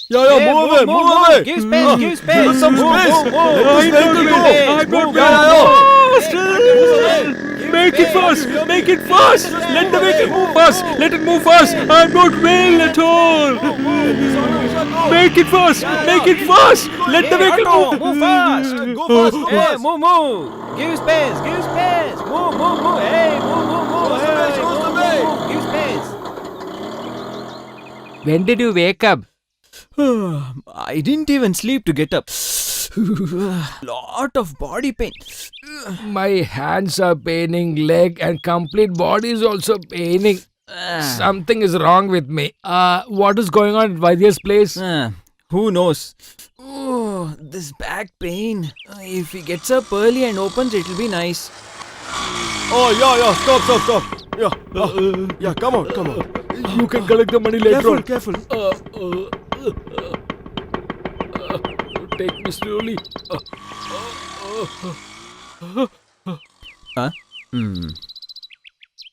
Yeah, move away, move away. Give space, give space. Give us some space. Let this vehicle go. Make it fast! Make it fast! Let the vehicle move fast! Let it move fast! I'm not well at all! Make it fast! Make it fast! Let the vehicle move! Move fast. Go fast, go Hey, fast. move. Give space, give space. Move. Hey, move. Show us the way, show us the way. Give space. When did you wake up? I didn't even sleep to get up. Lot of body pain. My hands are paining, leg and complete body is also paining. Something is wrong with me. What is going on at Vaidya's place? Who knows? Oh, this back pain. If he gets up early and opens, it'll be nice. Oh, yeah, stop. Yeah, come on. You can collect the money later on. Careful. Take me slowly.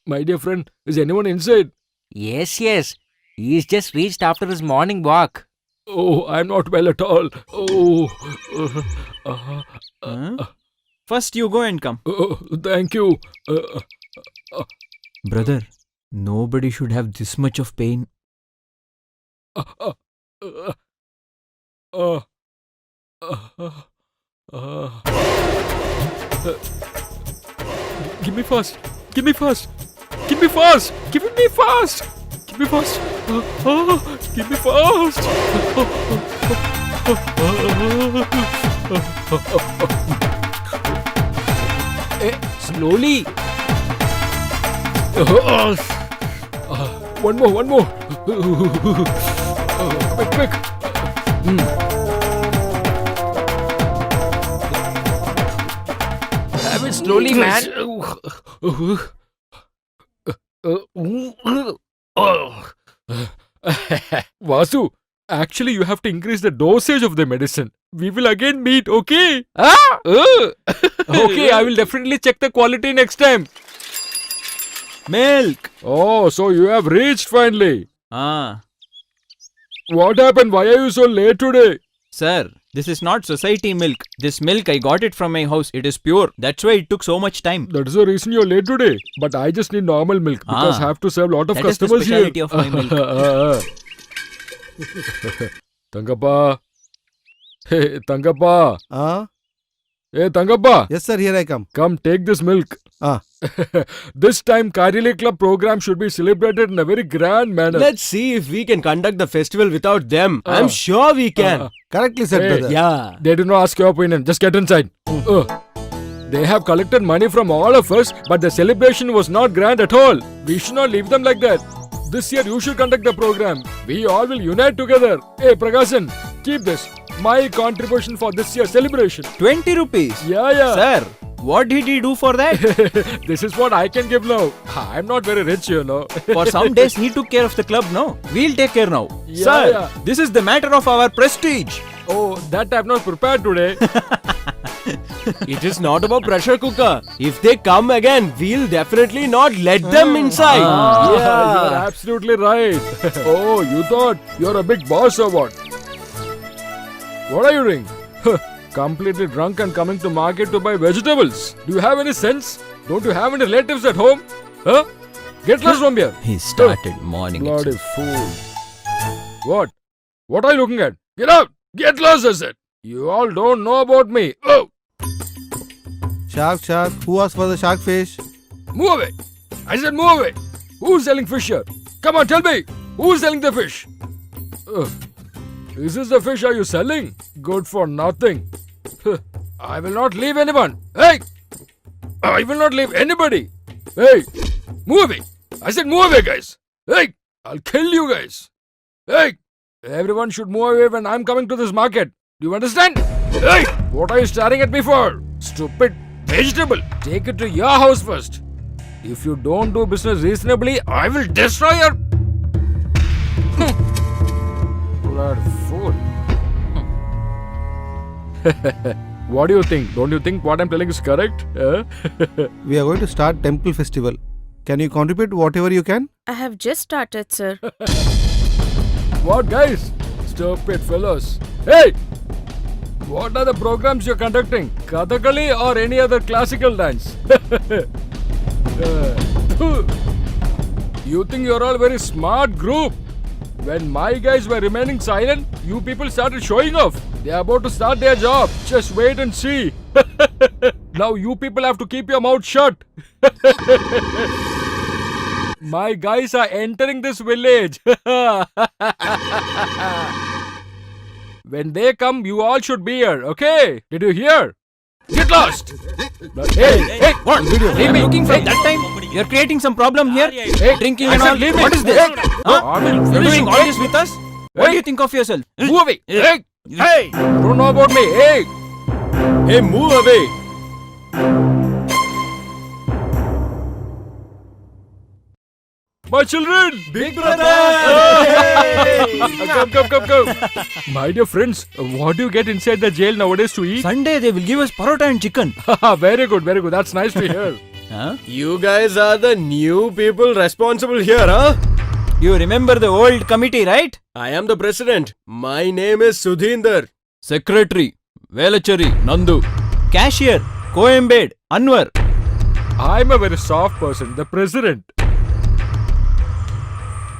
My dear friend, is anyone inside? Yes. He's just reached after his morning walk. Oh, I'm not well at all. Oh, First, you go and come. thank you. Brother, nobody should have this much of pain. Give me fast. Give me fast. Slowly. One more. Quick. Have it slowly, man. Vasu, actually you have to increase the dosage of the medicine. We will again meet, okay? Okay, I will definitely check the quality next time. Milk. Oh, so you have reached finally. What happened? Why are you so late today? Sir, this is not society milk. This milk, I got it from my house. It is pure. That's why it took so much time. That is the reason you're late today. But I just need normal milk because I have to serve a lot of That is the customers speciality here. of my milk. Tangappa. Hey, Tangappa. Hey, Tangappa. Yes, sir, here I come. Come, take this milk. This time, Karili Club program should be celebrated in a very grand manner. Let's see if we can conduct the festival without them. I'm sure we can. Correctly said, Hey, brother. Yeah. They do not ask your opinion. Just get inside. They have collected money from all of us, but the celebration was not grand at all. We should not leave them like that. This year, you should conduct the program. We all will unite together. Hey, Prakasan, keep this. My contribution for this year's celebration. 20 rupees. Yeah. Sir, what did he do for that? This is what I can give now. I'm not very rich, you know. For some days, he took care of the club, no? We'll take care now. Yeah, Sir, yeah. this is the matter of our prestige. Oh, that I'm not prepared today. It is not about pressure cooker. If they come again, we'll definitely not let them inside. You're absolutely right. Oh, you thought you're a big boss or what? What are you doing? Completely drunk and coming to market to buy vegetables. Do you have any sense? Don't you have any relatives at home? Huh? Get lost from here. He started morning. Bloody fool. What? What are you looking at? Get out! Get lost, I said. You all don't know about me. Oh! Shark. Who asked for the shark fish? Move away! I said move away! Who's selling fish here? Come on, tell me! Who's selling the fish? Is this the fish are you selling? Good for nothing. I will not leave anyone. Hey! I will not leave anybody. Hey! Move away! I said move away, guys. Hey! I'll kill you guys. Hey! Everyone should move away when I'm coming to this market. Do you understand? Hey! What are you staring at me for? Stupid vegetable. Take it to your house first. If you don't do business reasonably, I will destroy your... Bloody fool. What do you think? Don't you think what I'm telling is correct? We are going to start temple festival. Can you contribute whatever you can? I have just started, sir. What, guys? Stupid fellows. Hey! What are the programs you're conducting? Kathakali or any other classical dance? You think you're all very smart group? When my guys were remaining silent, you people started showing off. They're about to start their job. Just wait and see. Now you people have to keep your mouth shut. My guys are entering this village. When they come, you all should be here, okay? Did you hear? Get lost! Hey, What? Leave me. Looking for that time? You're creating some problem here? hey, Drinking I and said all? leave me. What is this? Hey, Huh? I will You're finish doing you. all this with us? What do Hey. you think of yourself? Move away. Hey, Hey! don't know about me. Hey, Hey, move away. my children. Big brother. Come. My dear friends, what do you get inside the jail nowadays to eat? Sunday they will give us parota and chicken. Very good. That's nice to hear. Huh? You guys are the new people responsible here, huh? You remember the old committee, right? I am the president. My name is Sudhinder. Secretary, Velachari, Nandu. Cashier, Coembed, Anwar. I'm a very soft person, the president.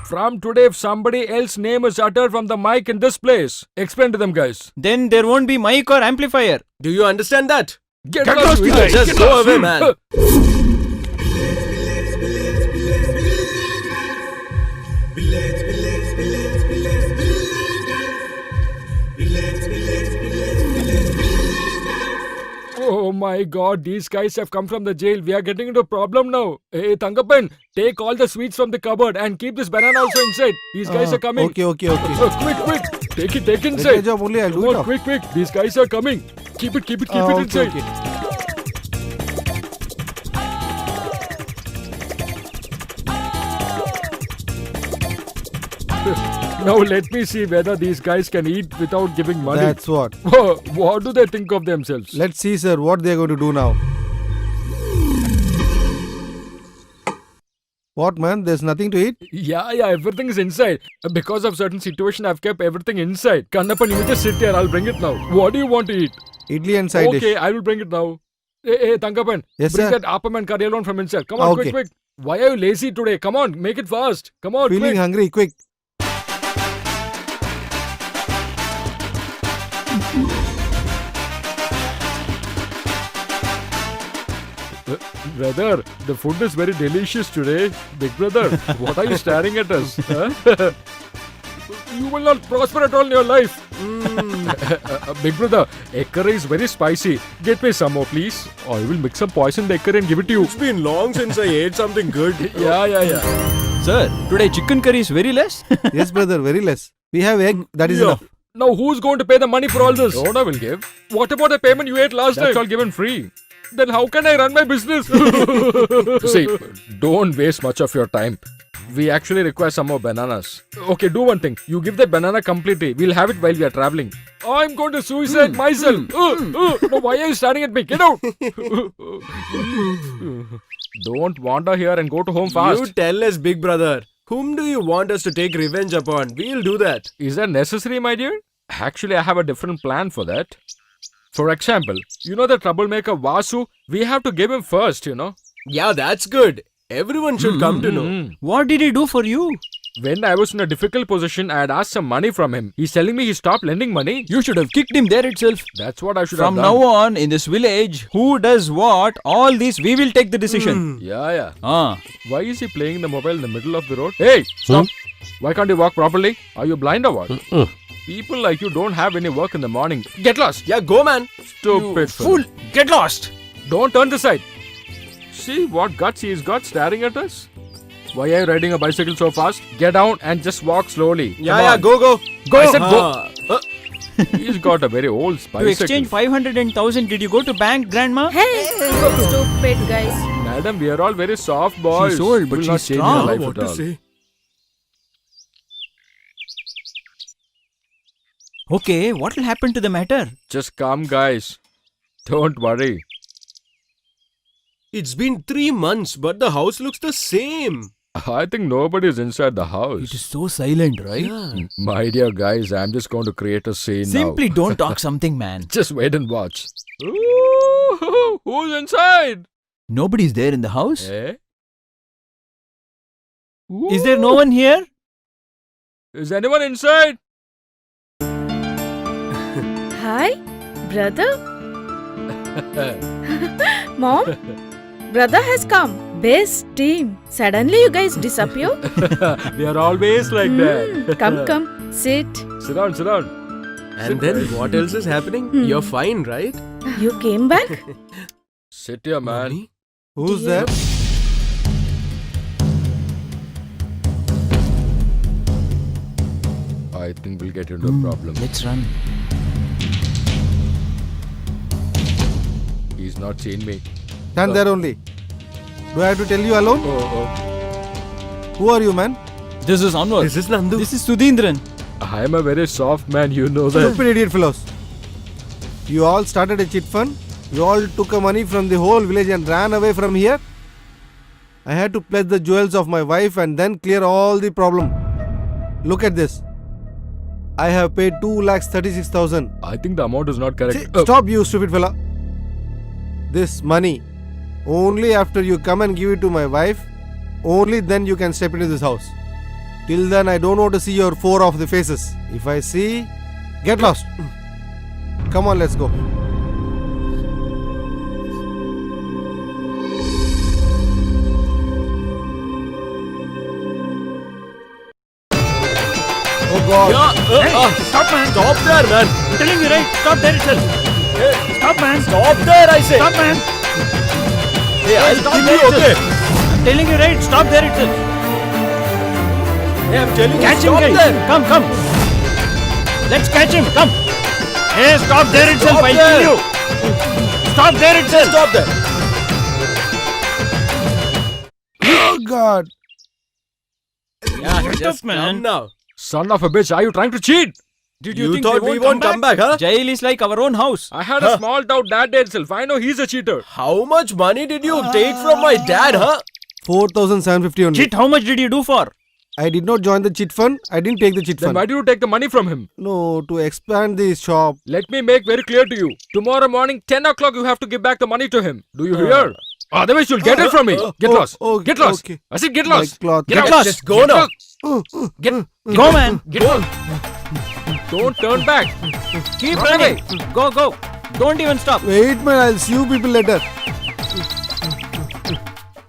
From today, if somebody else's name is uttered from the mic in this place, explain to them, guys. Then there won't be mic or amplifier. Do you understand that? Get lost, you you guys. just Get go lost. away, man. Oh my god, these guys have come from the jail. We are getting into a problem now. Hey, Tangapan, take all the sweets from the cupboard and keep this banana also inside. These guys are coming. Okay. Quick. Take it Let my inside. job only, I'll Come do it. on, quick. These guys are coming. Keep it inside. Okay. Now let me see whether these guys can eat without giving money. That's what. What do they think of themselves? Let's see, sir, what they're going to do now. What, man? There's nothing to eat? Yeah, everything is inside. Because of certain situation, I've kept everything inside. Kannapan, you just sit here. I'll bring it now. What do you want to eat? Idli and side Okay, dish. I will bring it now. Hey, Tangapan, Yes, bring sir. that appam and curry alone from inside. Come on, Okay. quick. Why are you lazy today? Come on, make it fast. Come on, Feeling quick. hungry, quick. Brother, the food is very delicious today. Big brother, what are you staring at us? Huh? You will not prosper at all in your life. Big brother, egg curry is very spicy. Get me some more, please. I will mix some poisoned egg curry and give it to you. It's been long since I ate something good. Yeah. Sir, today chicken curry is very less. Yes, brother, very less. We have egg, that is Yeah. enough. Now who's going to pay the money for all this? Rona will give. What about the payment you ate last time? That's all given free. Then how can I run my business? See, don't waste much of your time. We actually require some more bananas. Okay, do one thing. You give the banana completely. We'll have it while we are traveling. I'm going to suicide myself. No, why are you staring at me? Get out. Don't wander here and go to home fast. You tell us, big brother. Whom do you want us to take revenge upon? We'll do that. Is that necessary, my dear? Actually, I have a different plan for that. For example, you know the troublemaker Vasu? We have to give him first, you know. Yeah, that's good. Everyone should come to know. What did he do for you? When I was in a difficult position, I had asked some money from him. He's telling me he stopped lending money. You should have kicked him there itself. That's what I should From have done. now on, in this village, who does what, all this we will take the decision. Yeah. Ah. Why is he playing the mobile in the middle of the road? Hey, stop. Why can't you walk properly? Are you blind or what? People like you don't have any work in the morning. Get lost. Yeah, go, man. Stupid Fool, get lost. Don't turn this side. See what guts he's got staring at us? Why are you riding a bicycle so fast? Get down and just walk slowly. Yeah, Come on. go. Go. I said go. He's got a very old bicycle. To exchange 500 and 1000, did you go to bank, grandma? Hey, stupid guys. Madam, we are all very soft boys. She's old, but Will not she's change strong. your life What at to all. say? Okay, what will happen to the matter? Just come, guys. Don't worry. It's been 3 months, but the house looks the same. I think nobody is inside the house. It is so silent, right? My dear guys, I'm just going to create a scene Simply now. don't talk something, man. Just wait and watch. Ooh, who's inside? Nobody's there in the house. Eh? Is there no one here? Is anyone inside? Hi, brother. Mom, brother has come. Best team. Suddenly you guys disappear. We are always like that. Come, sit. Sit down, sit down. And then what else is happening? You're fine, right? You came back? Sit here, man. Mommy? Who's Dear. there? I think we'll get into a problem. Let's run. He's not seen me. Stand there only. Do I have to tell you alone? Oh. Who are you, man? This is Anwar. This is Nandu. This is Sudhindran. I'm a very soft man, you know that. Stupid idiot fellows. You all started a chit fund. You all took money from the whole village and ran away from here. I had to pledge the jewels of my wife and then clear all the problem. Look at this. I have paid 2,36,000. I think the amount is not correct. See, stop, you stupid fella. This money, only after you come and give it to my wife, only then you can step into this house. Till then, I don't want to see your four of the faces. If I see, get lost. Come on, let's go. Oh God. Stop, man. Stop there, man. I'm telling you, right? Stop there itself. Stop, man. Stop there, I say. Stop, man. Hey, I'll stop kill there you, okay? itself. I'm telling you, right? Stop there itself. Hey, I'm telling you, Catch him, stop guys. there. Come. Let's catch him. Come. Hey, stop there itself. Stop I'll there. kill you. Stop there itself. Stop there. Oh God. Yeah, Just just come man. now. Son of a bitch, are you trying to cheat? Did You think thought we won't come back, huh? Jail is like our own house. I had a small doubt that day itself. I know he's a cheater. How much money did you take from my dad, huh? 4,750 only. Chit, how much did you do for? I did not join the chit fund. I didn't take the chit Then fund. why do you take the money from him? No, to expand the shop. Let me make very clear to you. Tomorrow morning, 10 o'clock, you have to give back the money to him. Do you hear? Otherwise, you'll get it from me. Get lost. Get lost. Okay. I said get My lost. cloth. Get lost. Let's go now. Go, man. Get lost. Don't turn back. Keep running. Go. Don't even stop. Wait, man. I'll see you people later.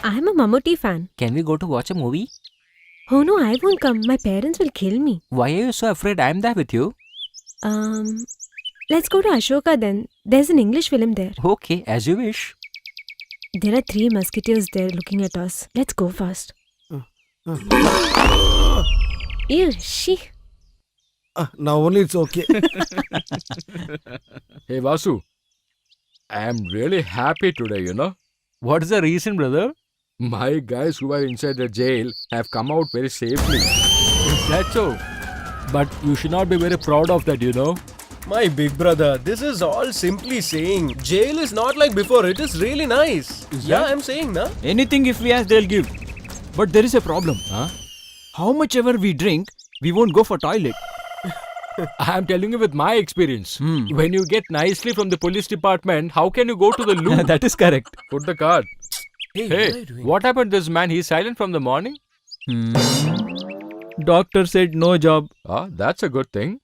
I'm a Mammootty fan. Can we go to watch a movie? Oh no, I won't come. My parents will kill me. Why are you so afraid I'm there with you? Let's go to Ashoka then. There's an English film there. Okay, as you wish. There are 3 musketeers there looking at us. Let's go fast. Ew, she. Now only it's okay. Hey, Vasu. I am really happy today, you know. What is the reason, brother? My guys who are inside the jail have come out very safely. Is that so? But you should not be very proud of that, you know. My big brother, this is all simply saying. Jail is not like before. It is really nice. Yeah, I'm saying, na? Anything if we ask, they'll give. But there is a problem. Huh? How much ever we drink, we won't go for toilet. I am telling you with my experience. When you get nicely from the police department, how can you go to the loo? That is correct. Put the card. Hey, what are Hey, you doing? what happened to this man? He's silent from the morning. Doctor said no job. Ah, that's a good thing.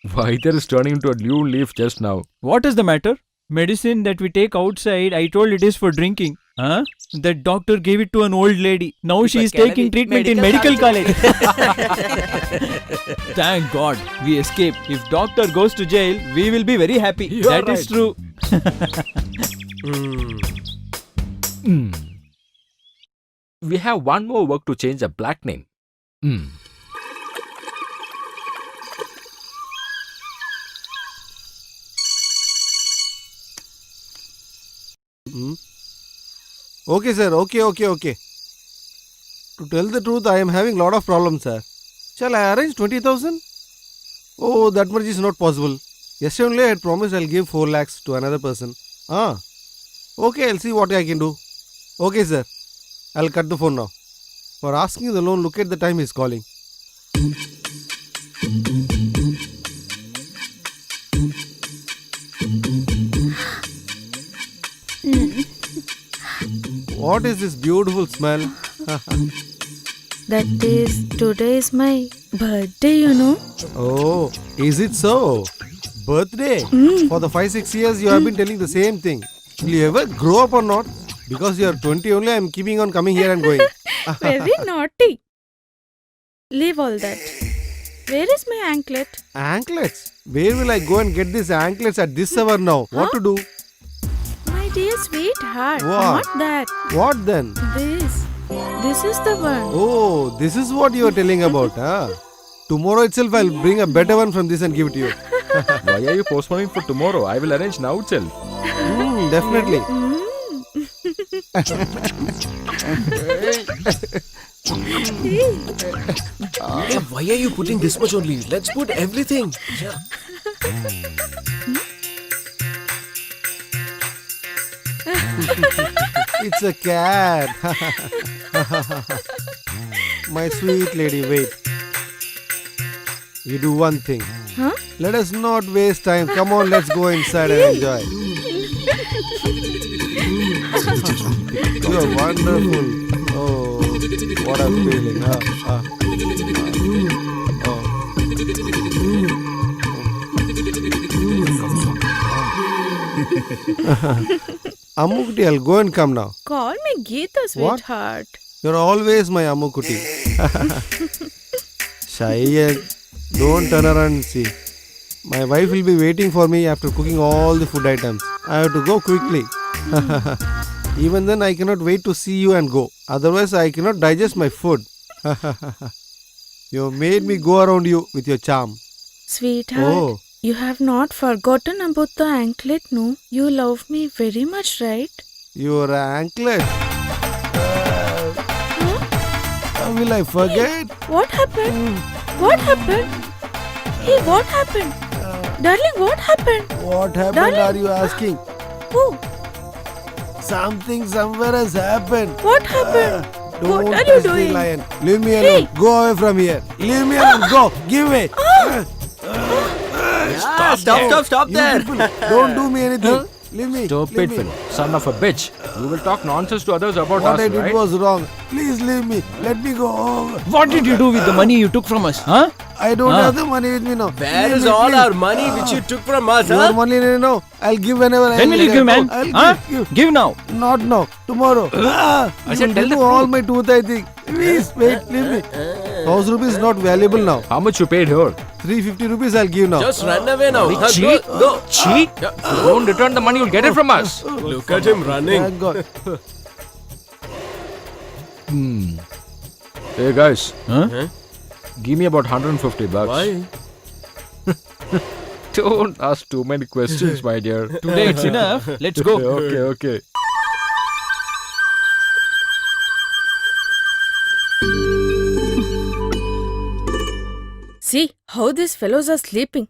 Vaidya is turning into a new leaf just now. What is the matter? Medicine that we take outside, I told it is for drinking. Huh? That doctor gave it to an old lady. Now she is taking treatment in medical college. Thank God, we escaped. If doctor goes to jail, we will be very happy. You are That is right. true. We have one more work to change the black name. Okay, sir. Okay. To tell the truth, I am having lot of problems, sir. Shall I arrange 20,000? Oh, that much is not possible. Yesterday only I had promised I'll give 4 lakhs to another person. Okay, I'll see what I can do. Okay, sir. I'll cut the phone now. For asking the loan, look at the time he's calling. What is this beautiful smell? That is, today is my birthday, you know. Oh, is it so? Birthday? For the 5-6 years you have been telling the same thing. Will you ever grow up or not? Because you are 20 only, I am keeping on coming here and going. Very naughty. Leave all that. Where is my anklet? Anklets? Where will I go and get these anklets at this hour now? What to do? My dear sweetheart, What? not that. What then? This. This is the one. Oh, this is what you are telling about, huh? Tomorrow itself I'll bring a better one from this and give it to you. Why are you postponing for tomorrow? I will arrange now itself. Definitely. Hey, why are you putting this much only? Let's put everything. Yeah. It's a cat. My sweet lady, wait. You do one thing. Huh? Let us not waste time. Come on, let's go inside and enjoy. You are wonderful. Oh, what a feeling. Ammukutti, I'll go and come now. Call me Geeta, What? sweetheart. You're always my Ammukutti. Shy, don't turn around and see. My wife will be waiting for me after cooking all the food items. I have to go quickly. Even then, I cannot wait to see you and go. Otherwise, I cannot digest my food. You made me go around you with your charm. Sweetheart, Oh, you have not forgotten about the anklet, no? You love me very much, right? your anklet. How will I forget? What happened? What happened? Hey, what happened? Darling, what happened? What happened Darling. are you asking? Who? Something somewhere has happened. What happened? Don't What are you touch the doing? lion. Leave me alone. Hey. Go away from here. Leave me alone. Go. Give way. Stop You there. people, don't do me anything. Leave me. Stupid leave me. fellow. Son of a bitch. You will talk nonsense to others about What us, I did right? was wrong. Please leave me. Let me go. What did you do with the money you took from us? Huh? I don't have the money with me now. Where Leave is me, all please. our money which you took from us, Your huh? money now. I'll give whenever I When will you give, man? I'll Huh? give. Give now. Not now. Tomorrow. I said tell the remove all truth. my tooth, I think. Please wait. Leave me. 1,000 rupees is not valuable now. How much you paid here? 350 rupees I'll give now. Just run away now. Huh, Cheat? Go. Cheat? Don't return the money, you'll get it from us. Look at him running. Thank God. Hey guys, Huh? give me about 150 bucks. Why? Don't ask too many questions, my dear. Today it's enough. Let's go. Okay. See how these fellows are sleeping.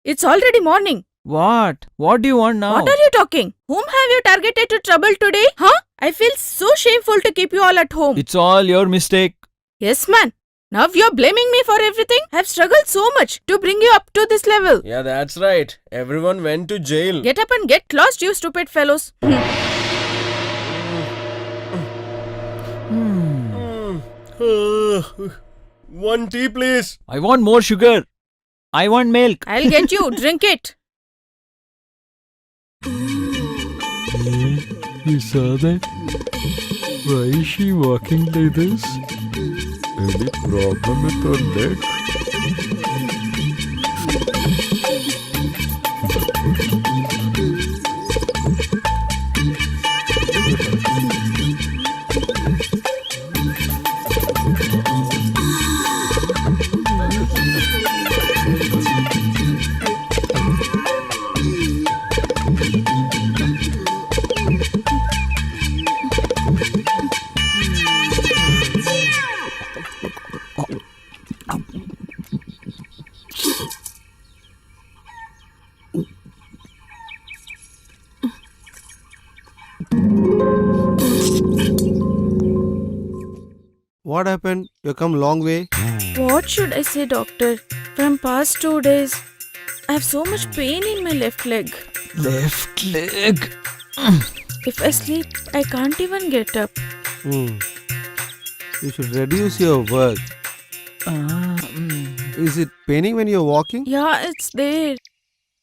It's already morning. What? What do you want now? What are you talking? Whom have you targeted to trouble today? Huh? I feel so shameful to keep you all at home. It's all your mistake. Yes, man. Now you're blaming me for everything? I've struggled so much to bring you up to this level. Yeah, that's right. Everyone went to jail. Get up and get lost, you stupid fellows. One tea, please. I want more sugar. I want milk. I'll get you. Drink it. You saw that? Why is she walking like this? Any problem with her leg? What happened? You come long way. What should I say, doctor? From past 2 days, I have so much pain in my left leg. Left leg. If I sleep, I can't even get up. Hmm. You should reduce your work. Is it paining when you're walking? Yeah, it's there.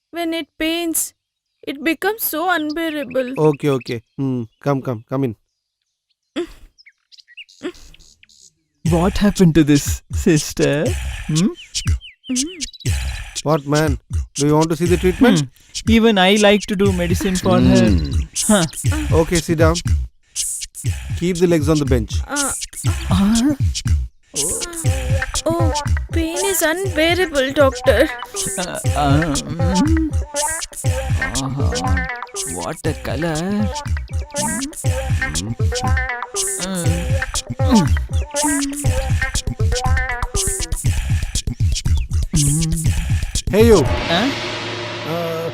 When it pains, it becomes so unbearable. Okay. Come in. What happened to this sister? What, man? Do you want to see the treatment? Even I like to do medicine for her. Huh. Okay, sit down. Keep the legs on the bench. Oh, pain is unbearable, doctor. What a color. Hey, you. Huh?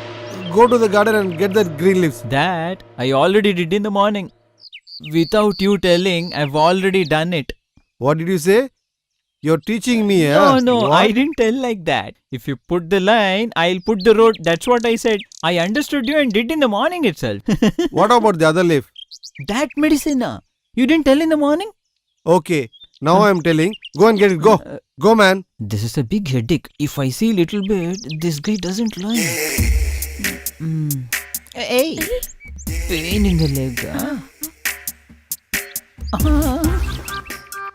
Go to the garden and get that green leaves. That I already did in the morning. Without you telling, I've already done it. What did you say? You're teaching me, No, What? I didn't tell like that. If you put the line, I'll put the road. That's what I said. I understood you and did in the morning itself. What about the other leaf? That medicine, you didn't tell in the morning? Okay, now I'm telling. Go and get it. Go. Go, man. This is a big headache. If I see little bit, this guy doesn't like. Hey, pain in the leg.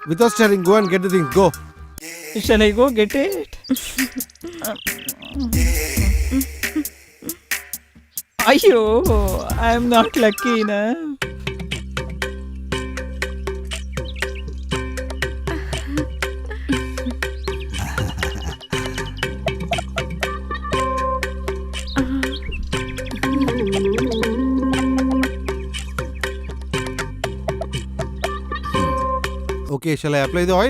Without staring, go and get the things. Go. Shall I go get it? Ayo, I am not lucky enough. Okay, shall I apply the oil?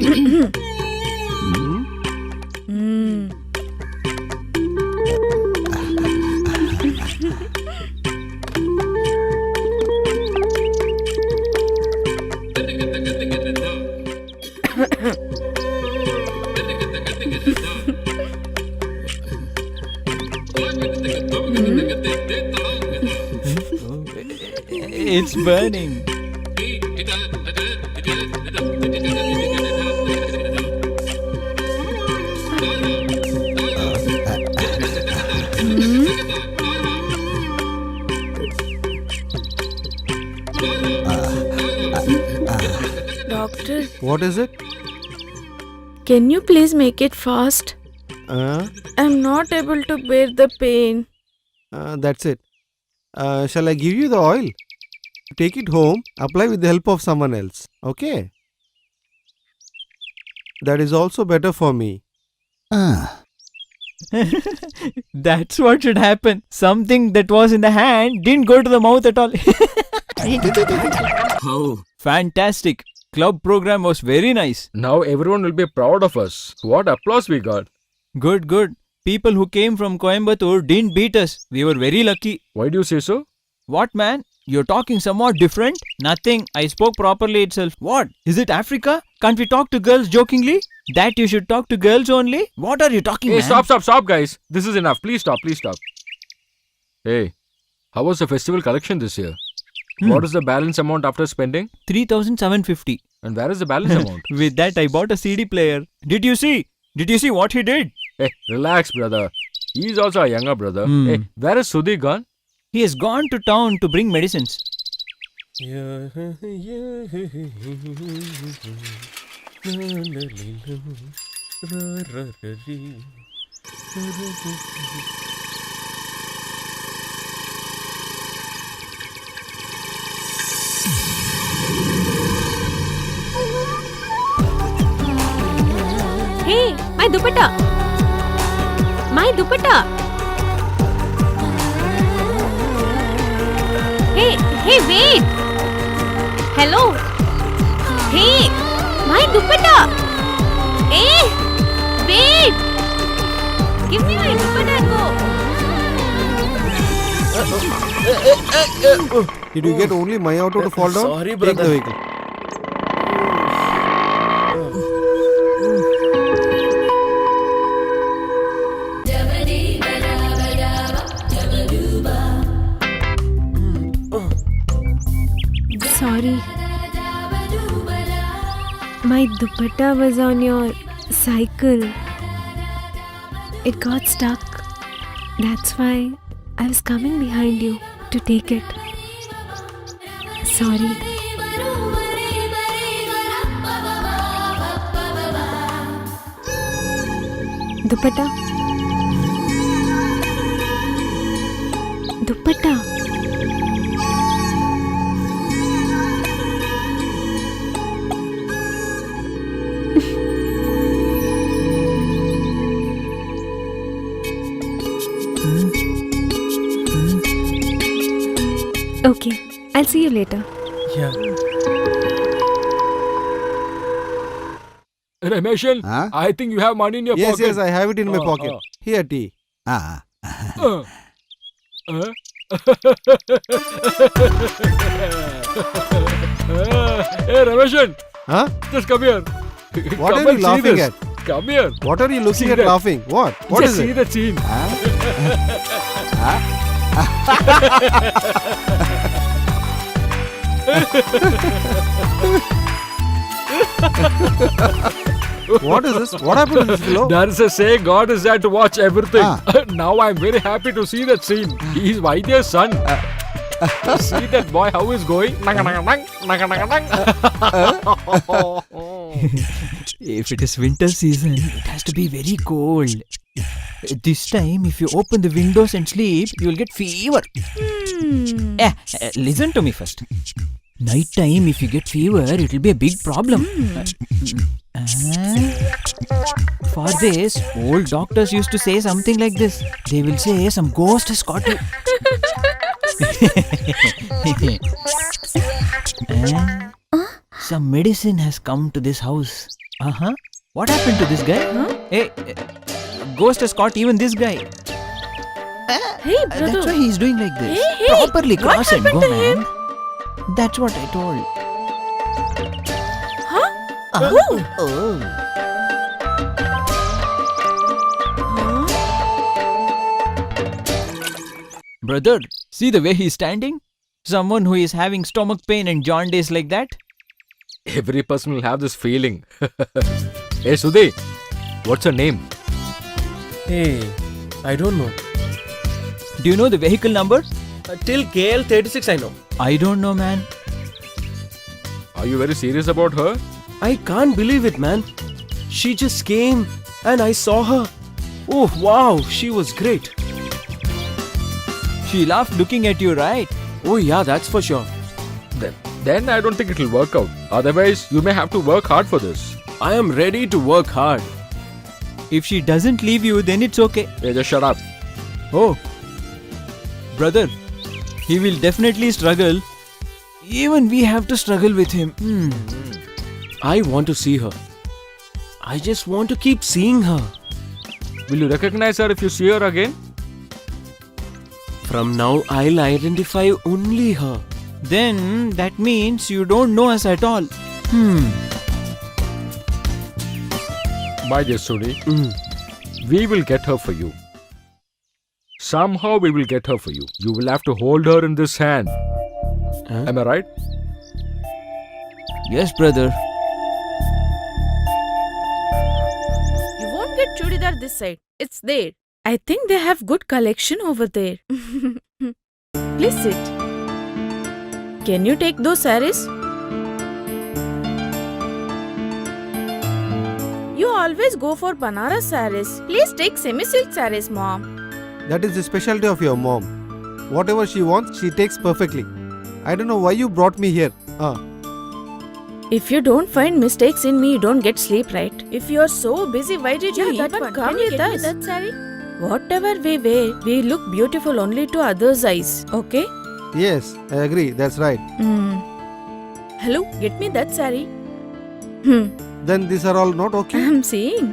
It's burning. Doctor, What is it? can you please make it fast? I'm not able to bear the pain. That's it. Shall I give you the oil? Take it home, apply with the help of someone else. Okay? That is also better for me. That's what should happen. Something that was in the hand didn't go to the mouth at all. Oh. Fantastic. Club program was very nice. Now everyone will be proud of us. What applause we got. Good. People who came from Coimbatore didn't beat us. We were very lucky. Why do you say so? What, man? You're talking somewhat different? Nothing. I spoke properly itself. What? Is it Africa? Can't we talk to girls jokingly? That you should talk to girls only? What are you talking, Hey, man? stop, guys. This is enough. Please stop. Hey, how was the festival collection this year? What is the balance amount after spending? 3,750. And where is the balance amount? With that, I bought a CD player. Did you see what he did? Hey, relax, brother. He is also a younger brother. Hmm. Hey, where is Sudhi gone? He has gone to town to bring medicines. Hey, my dupatta! My dupatta! Hey, wait! Hello? Hey, my dupatta! Hey, wait! Give me my dupatta and go. Did you get only my auto to fall down? Sorry, Take brother. the vehicle. My dupatta was on your cycle. It got stuck. That's why I was coming behind you to take it. Sorry. Dupatta. Dupatta. Okay, I'll see you later. Yeah. Rameshan, Huh? I think you have money in your Yes, pocket. yes, I have it in my Oh, pocket. oh. Here, tea. Ah. Uh. Uh. Hey, Rameshan, Huh? just come here. What Come are you and see laughing this. at? Come here. What are you looking See at that? laughing? What? What just is see it? the scene. What is this? What happened to this fellow? There is a saying, God is there to watch everything. Ah. Now I'm very happy to see that scene. He's Vaidya's son. See that boy how he's going? If it is winter season, it has to be very cold. This time, if you open the windows and sleep, you will get fever. Listen to me first. Night time, if you get fever, it will be a big problem. For this, old doctors used to say something like this. They will say some ghost has caught you. Some medicine has come to this house. What happened to this guy? Hey, ghost has caught even this guy. Hey, That's brother. why he's doing like this. Hey, Properly what cross and happened go, to man. That's what I told. Brother, see the way he's standing? Someone who is having stomach pain and jaundice like that? Every person will have this feeling. Hey, Sudhi, what's her name? Hey, I don't know. Do you know the vehicle number? Till KL 36 I know. I don't know, man. Are you very serious about her? I can't believe it, man. She just came and I saw her. Oh, wow, she was great. She laughed looking at you, right? Oh, yeah, that's for sure. Then I don't think it'll work out. Otherwise, you may have to work hard for this. I am ready to work hard. If she doesn't leave you, then it's okay. Hey, just shut up. Oh, brother, he will definitely struggle. Even we have to struggle with him. I want to see her. I just want to keep seeing her. Will you recognize her if you see her again? From now, I'll identify only her. Then that means you don't know us at all. By this, Sudhi, we will get her for you. Somehow we will get her for you. You will have to hold her in this hand. Huh? Am I right? Yes, brother. You won't get chudidar this side. It's there. I think they have good collection over there. Please sit. Can you take those saris? You always go for Banaras saris. Please take semi-silk saris, mom. That is the specialty of your mom. Whatever she wants, she takes perfectly. I don't know why you brought me here. If you don't find mistakes in me, you don't get sleep, right? If you are so busy, why did you even come with us? That saree? Whatever we wear, we look beautiful only to others' eyes, okay? Yes, I agree. That's right. Hello, get me that saree. Then these are all not okay. I'm seeing.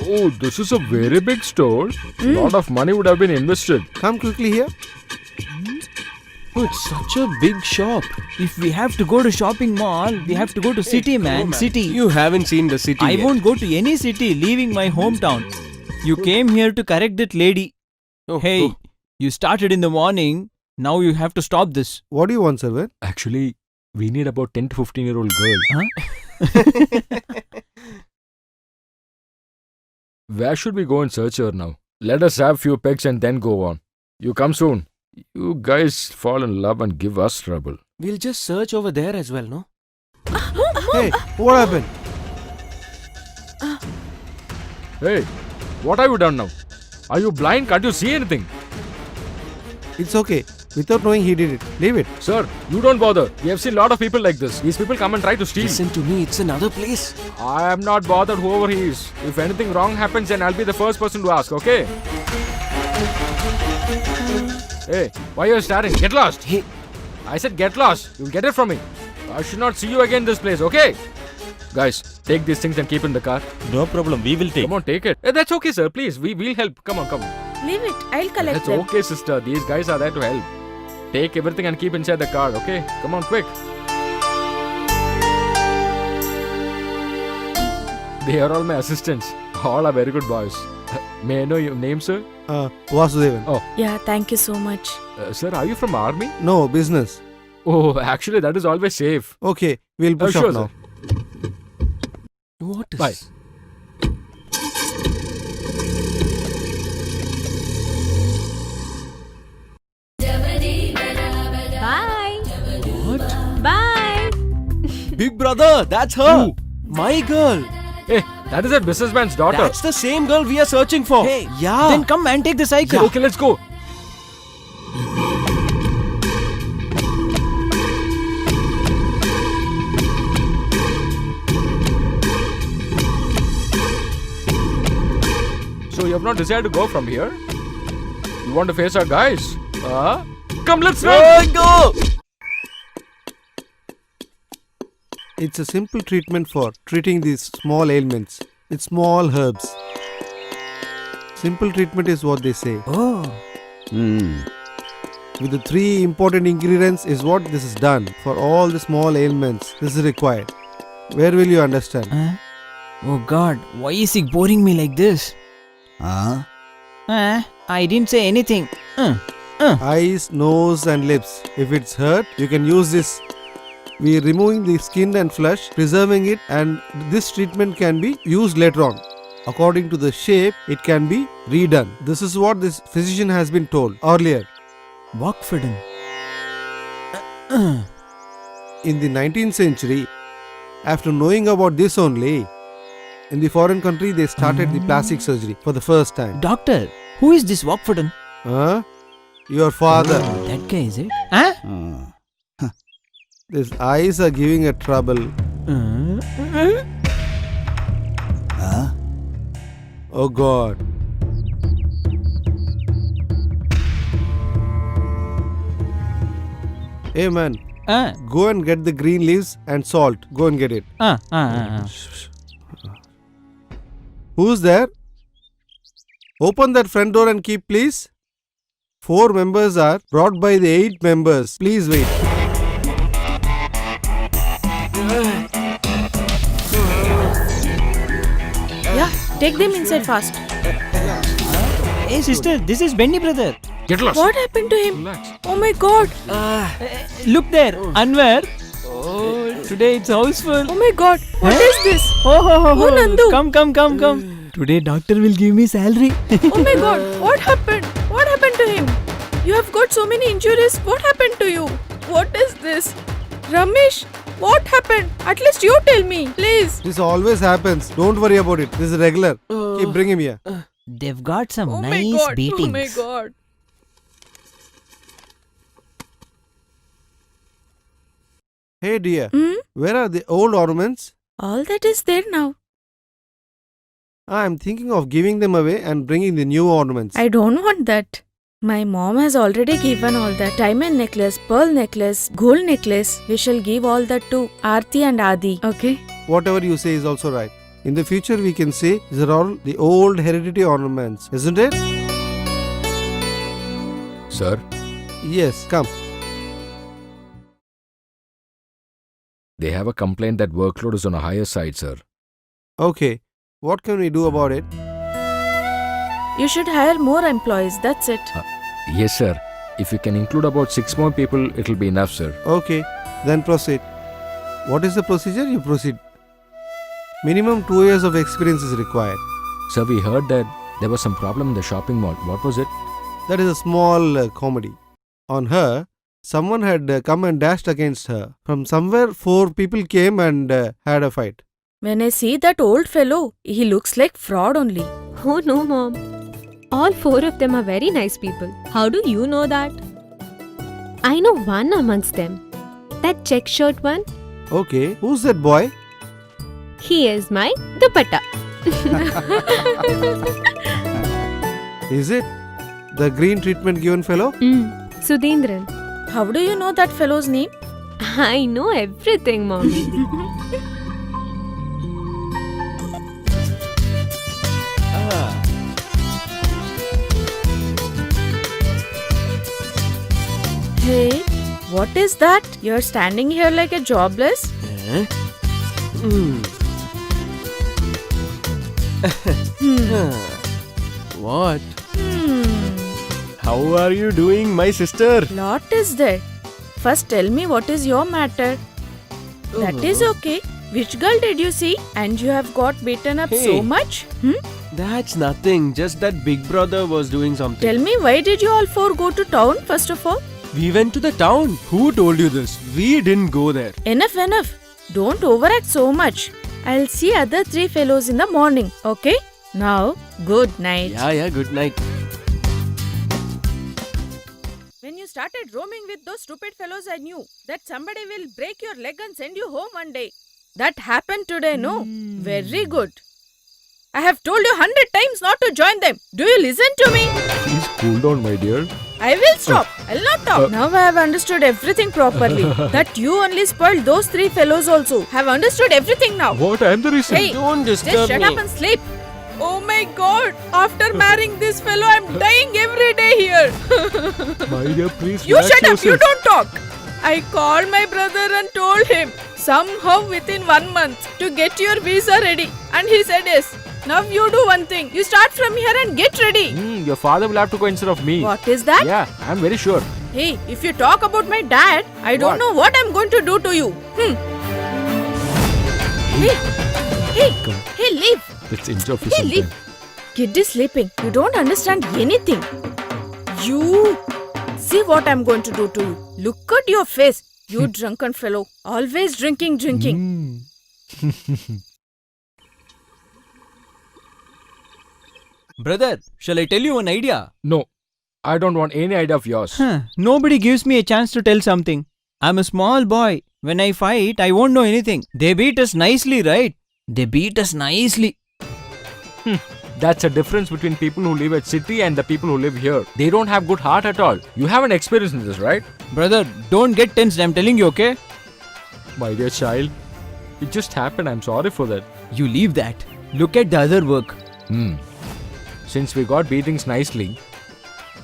Oh, this is a very big store. Lot of money would have been invested. Come quickly here. Oh, it's such a big shop. If we have to go to shopping mall, we have to go to city, man. City. You haven't seen the city I yet. won't go to any city leaving my hometown. You came here to correct that lady. Oh, Hey, oh. you started in the morning. Now you have to stop this. What do you want, servant? Actually, we need about 10 to 15-year-old girl. Where should we go and search her now? Let us have few pegs and then go on. You come soon. You guys fall in love and give us trouble. We'll just search over there as well, no? Hey, what happened? Hey, what have you done now? Are you blind? Can't you see anything? It's okay. Without knowing he did it. Leave it. Sir, you don't bother. We have seen a lot of people like this. These people come and try to steal. Listen to me, it's another place. I am not bothered whoever he is. If anything wrong happens, then I'll be the first person to ask, okay? Hey, why are you staring? Get lost. Hey. I said get lost. You'll get it from me. I should not see you again in this place, okay? Guys, take these things and keep in the car. No problem, we will take. Come on, take it. That's okay, sir. Please, we'll help. Come on, come on. Leave it. I'll collect That's them. okay, sister. These guys are there to help. Take everything and keep inside the car, okay? Come on, quick. They are all my assistants. All are very good boys. May I know your name, sir? Vasudevan. Yeah, thank you so much. Sir, are you from army? No, business. Oh, actually, that is always safe. Okay, we'll push sure, off now. What is... Bye. Bye. What? Bye. Big brother, that's her. My girl. Hey, that is a businessman's daughter. That's the same girl we are searching for. Hey, yeah. Then come and take the cycle. Okay, let's go. So you have not decided to go from here? You want to face our guys? Come, let's run! Go. It's a simple treatment for treating these small ailments with small herbs. Simple treatment is what they say. Oh. With the 3 important ingredients is what this is done. For all the small ailments, this is required. Where will you understand? Oh God, why is he boring me like this? I didn't say anything. Eyes, nose and lips. If it's hurt, you can use this. We are removing the skin and flesh, preserving it, and this treatment can be used later on. According to the shape, it can be redone. This is what this physician has been told earlier. Wakforden. In the 19th century, after knowing about this only, in the foreign country they started the plastic surgery for the first time. Doctor, who is this Wakforden? Huh? Your father. That guy, is it? Huh? His eyes are giving a trouble. Oh God. Hey man, go and get the green leaves and salt. Go and get it. Who's there? Open that front door and keep, please. 4 members are brought by the 8 members. Please wait. Yeah, take them inside fast. Hey sister, this is Benny brother. Get lost. What happened to him? Relax. Oh my God. Look there, Anwar. Oh, today it's houseful. Oh my God. What is this? Oh, Nandu. Come. Today doctor will give me salary. Oh my God. What happened? What happened to him? You have got so many injuries. What happened to you? What is this? Ramesh, what happened? At least you tell me, please. This always happens. Don't worry about it. This is regular. Keep bring him here. They've got some Oh my nice God. beatings. Oh my God. Hey dear, Hmm? where are the old ornaments? All that is there now. I am thinking of giving them away and bringing the new ornaments. I don't want that. My mom has already given all that. Diamond necklace, pearl necklace, gold necklace. We shall give all that to Aarti and Adi. Okay? Whatever you say is also right. In the future, we can say these are all the old hereditary ornaments, isn't it? Sir, Yes, come. They have a complaint that workload is on a higher side, sir. Okay, what can we do about it? You should hire more employees, that's it. Yes, sir. If you can include about 6 more people, it'll be enough, sir. Okay, then proceed. What is the procedure? You proceed. Minimum 2 years of experience is required. Sir, we heard that there was some problem in the shopping mall. What was it? That is a small comedy. On her, someone had come and dashed against her. From somewhere, 4 people came and had a fight. When I see that old fellow, he looks like fraud only. Oh no, Mom. All 4 of them are very nice people. How do you know that? I know one amongst them. That check shirt one. Okay, who's that boy? He is my dupatta. Is it the green treatment given fellow? Sudhindran. How do you know that fellow's name? I know everything, Mommy. Hey, what is that? You're standing here like a jobless? What? Hmm. How are you doing, my sister? Lot is there. First tell me what is your matter. That is okay. Which girl did you see? And you have got beaten up so Hey. much? That's nothing. Just that big brother was doing something. Tell me why did you all 4 go to town first of all? We went to the town. Who told you this? We didn't go there. Enough, enough. Don't overact so much. I'll see other 3 fellows in the morning, okay? Now, good night. Yeah, good night. When you started roaming with those stupid fellows, I knew that somebody will break your leg and send you home one day. That happened today, no? Very good. I have told you 100 times not to join them. Do you listen to me? Please cool down, my dear. I will stop. I'll not talk. Now I have understood everything properly. That you only spoiled those 3 fellows also. Have understood everything now. What? I am the reason. Hey, Don't just disturb shut me. up and sleep. Oh my god. After marrying this fellow, I'm dying every day here. My dear, please You relax shut up. You yourself. don't talk. I called my brother and told him somehow within 1 month to get your visa ready. And he said yes. Now you do one thing. You start from here and get ready. Your father will have to go instead of me. What is that? Yeah, I am very sure. Hey, if you talk about my dad, I don't What? know what I'm going to do to you. Hey, leave. Let's enjoy for Hey, some leave. time. Kid is sleeping. You don't understand anything. You. See what I'm going to do to you. Look at your face. You drunken fellow. Always drinking. Brother, shall I tell you an idea? No, I don't want any idea of yours. Nobody gives me a chance to tell something. I'm a small boy. When I fight, I won't know anything. They beat us nicely, right? They beat us nicely. That's a difference between people who live at city and the people who live here. They don't have good heart at all. You have an experience in this, right? Brother, don't get tensed. I'm telling you, okay? My dear child, it just happened. I'm sorry for that. You leave that. Look at the other work. Since we got beatings nicely,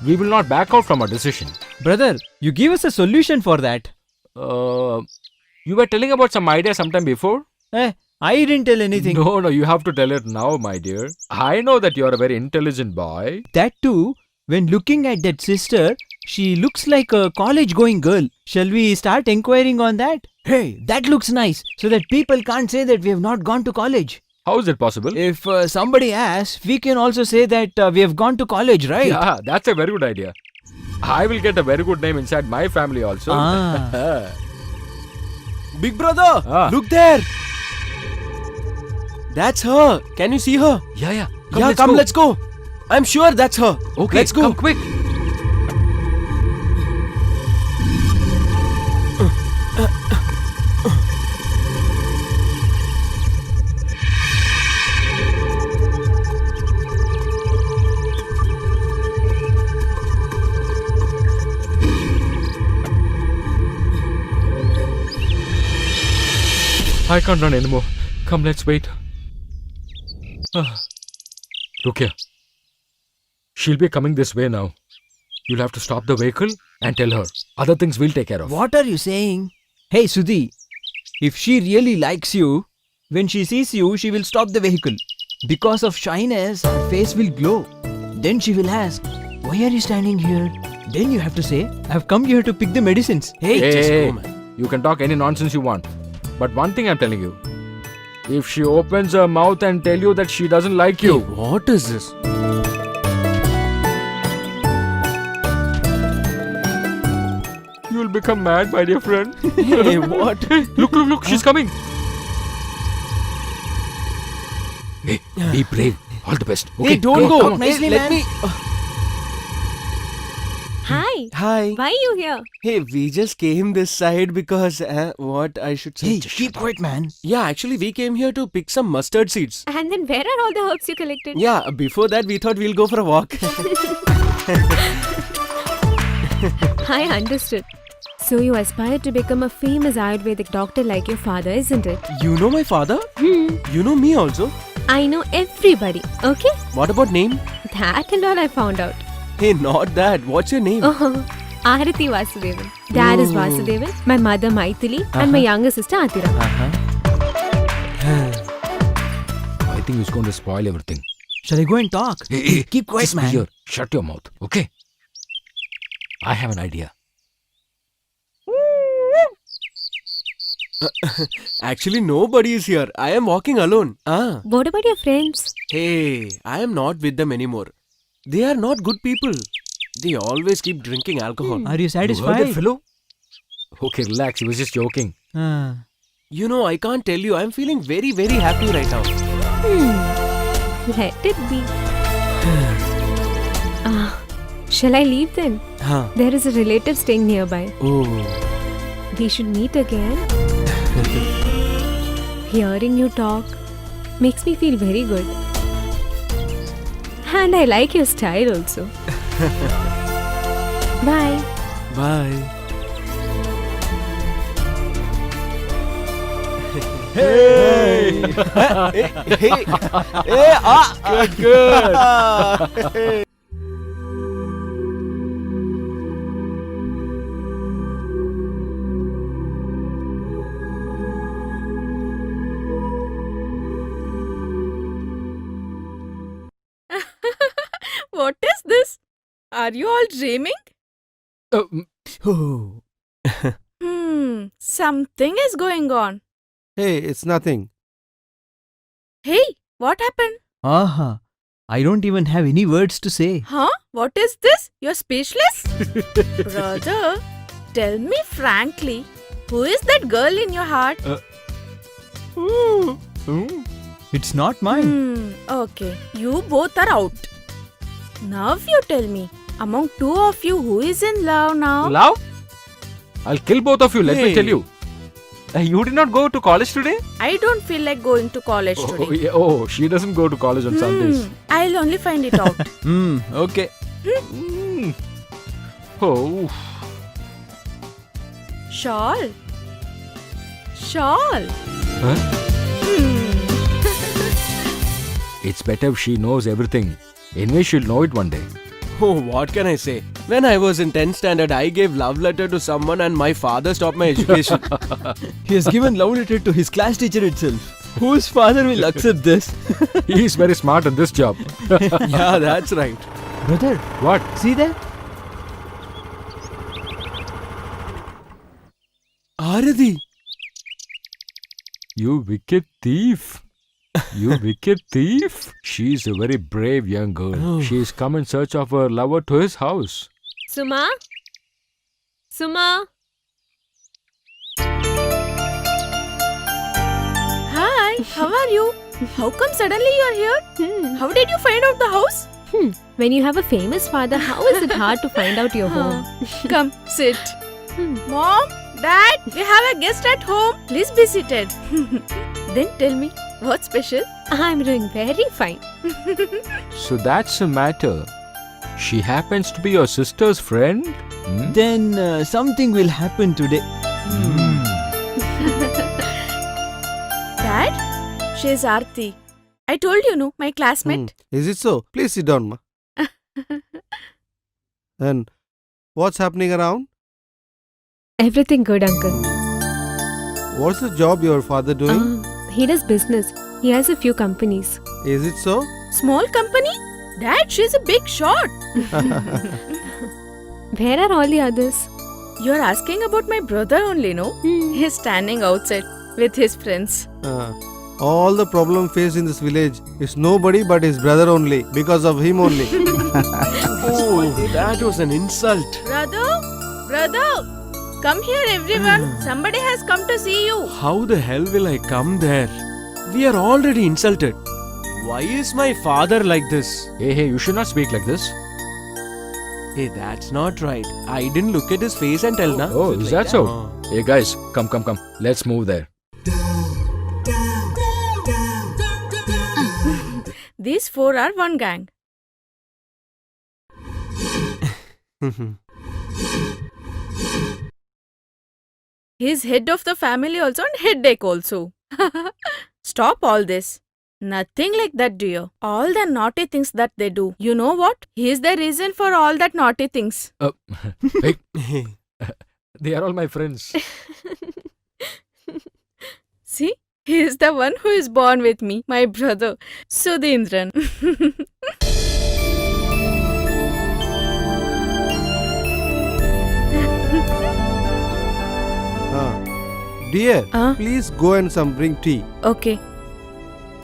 we will not back out from our decision. Brother, you give us a solution for that. You were telling about some idea sometime before? I didn't tell anything. No, you have to tell it now, my dear. I know that you're a very intelligent boy. That too, when looking at that sister, she looks like a college-going girl. Shall we start inquiring on that? Hey, that looks nice, so that people can't say that we have not gone to college. How is it possible? If somebody asks, we can also say that we have gone to college, right? Yeah, that's a very good idea. I will get a very good name inside my family also. Big brother, look there. That's her. Can you see her? Yeah. Come, let's go. I'm sure that's her. Okay, let's go. Come quick. I can't run anymore. Come, let's wait. Look here. She'll be coming this way now. You'll have to stop the vehicle and tell her. Other things we'll take care of. What are you saying? Hey, Sudhi, If she really likes you, when she sees you, she will stop the vehicle. Because of shyness, her face will glow. Then she will ask, "Why are you standing here?" Then you have to say, "I've come here to pick the medicines." Hey, Hey, just hey, go, man. you can talk any nonsense you want. But one thing I'm telling you. If she opens her mouth and tell you that she doesn't like you, Hey, what is this? you'll become mad, my dear friend. Hey, what? Look, she's coming. Hey, be brave. All the best. Okay, Hey, don't go. come on. Hey, let me. Hi. Hi. Why are you here? Hey, we just came this side because what I should say. Hey, keep quiet, man. Yeah, actually, we came here to pick some mustard seeds. And then where are all the herbs you collected? Yeah, before that, we thought we'll go for a walk. I understood. So you aspire to become a famous Ayurvedic doctor like your father, isn't it? You know my father? You know me also? I know everybody, okay? What about name? That and all I found out. Hey, not that. What's your name? Oh, Arati Vasudevan. Dad is Oh. Vasudevan, my mother Maithili, and my younger sister Atira. I think it's going to spoil everything. Shall I go and talk? Hey, Keep quiet, just be man. here. Shut your mouth, okay? I have an idea. Actually, nobody is here. I am walking alone. Ah. What about your friends? Hey, I am not with them anymore. They are not good people. They always keep drinking alcohol. Are you You heard that satisfied? fellow? Okay, relax. He was just joking. Ah. You know, I can't tell you. I am feeling very, very happy right now. Let it be. Shall I leave then? Huh. There is a relative staying nearby. Oh. We should meet again. Hearing you talk makes me feel very good. And I like your style also. Bye. Bye. Hey! Hey. Hey. Ah. Good. What is this? Are you all dreaming? Oh. Something is going on. Hey, it's nothing. Hey, what happened? Aha. I don't even have any words to say. Huh? What is this? You're speechless? Brother, tell me frankly, who is that girl in your heart? It's not mine. Okay, you both are out. Now you tell me, among two of you, who is in love now? Love? I'll kill both of you, let me Hey. tell you. You did not go to college today? I don't feel like going to college today. Yeah, oh, she doesn't go to college on Sundays. I'll only find it out. Okay. Mm. Oh, Shawl. Shawl. huh? Hmm. It's better if she knows everything. Anyway, she'll know it one day. Oh, what can I say? When I was in 10th standard, I gave love letter to someone and my father stopped my education. He has given love letter to his class teacher itself. Whose father will accept this? He's very smart in this job. Yeah, that's right. Brother, What? see there? Arati. You wicked thief. You wicked thief. She's a very brave young girl. Oh. She's come in search of her lover to his house. Suma? Suma? Hi, how are you? How come suddenly you're here? How did you find out the house? When you have a famous father, how is it hard to find out your home? Come, sit. Mom, Dad, we have a guest at home. Please be seated. Then tell me, what's special? I'm doing very fine. So that's the matter. She happens to be your sister's friend? Hmm? Then something will happen today. Dad, she's Aarti. I told you, no, my classmate. Is it so? Please sit down, ma. And what's happening around? Everything good, uncle. What's the job your father doing? He does business. He has a few companies. Is it so? Small company? Dad, she's a big shot. Where are all the others? You're asking about my brother only, no? He's standing outside with his friends. All the problem faced in this village is nobody but his brother only. Because of him only. Oh, that was an insult. Brother, come here everyone. Somebody has come to see you. How the hell will I come there? We are already insulted. Why is my father like this? Hey, you should not speak like this. Hey, that's not right. I didn't look at his face and tell, na? Oh, is that so? Hey guys, come. Let's move there. These four are one gang. He's head of the family also and headache also. Stop all this. Nothing like that, dear. All the naughty things that they do. You know what? He is the reason for all that naughty things. Hey, they are all my friends. See? He is the one who is born with me, my brother, Sudhindran. Dear, Ah? please go and bring tea. Okay.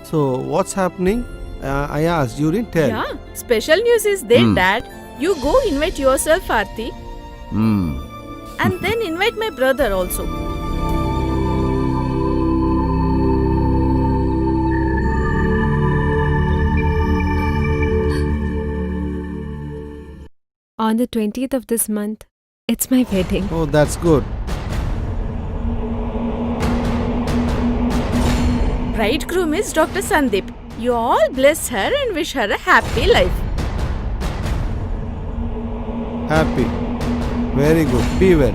So, what's happening? I asked, you didn't tell. Yeah, special news is there, Dad. You go invite yourself, Aarti, and then invite my brother also. On the 20th of this month, it's my wedding. Oh, that's good. Bridegroom is Dr. Sandeep. You all bless her and wish her a happy life. Happy. Very good. Be well.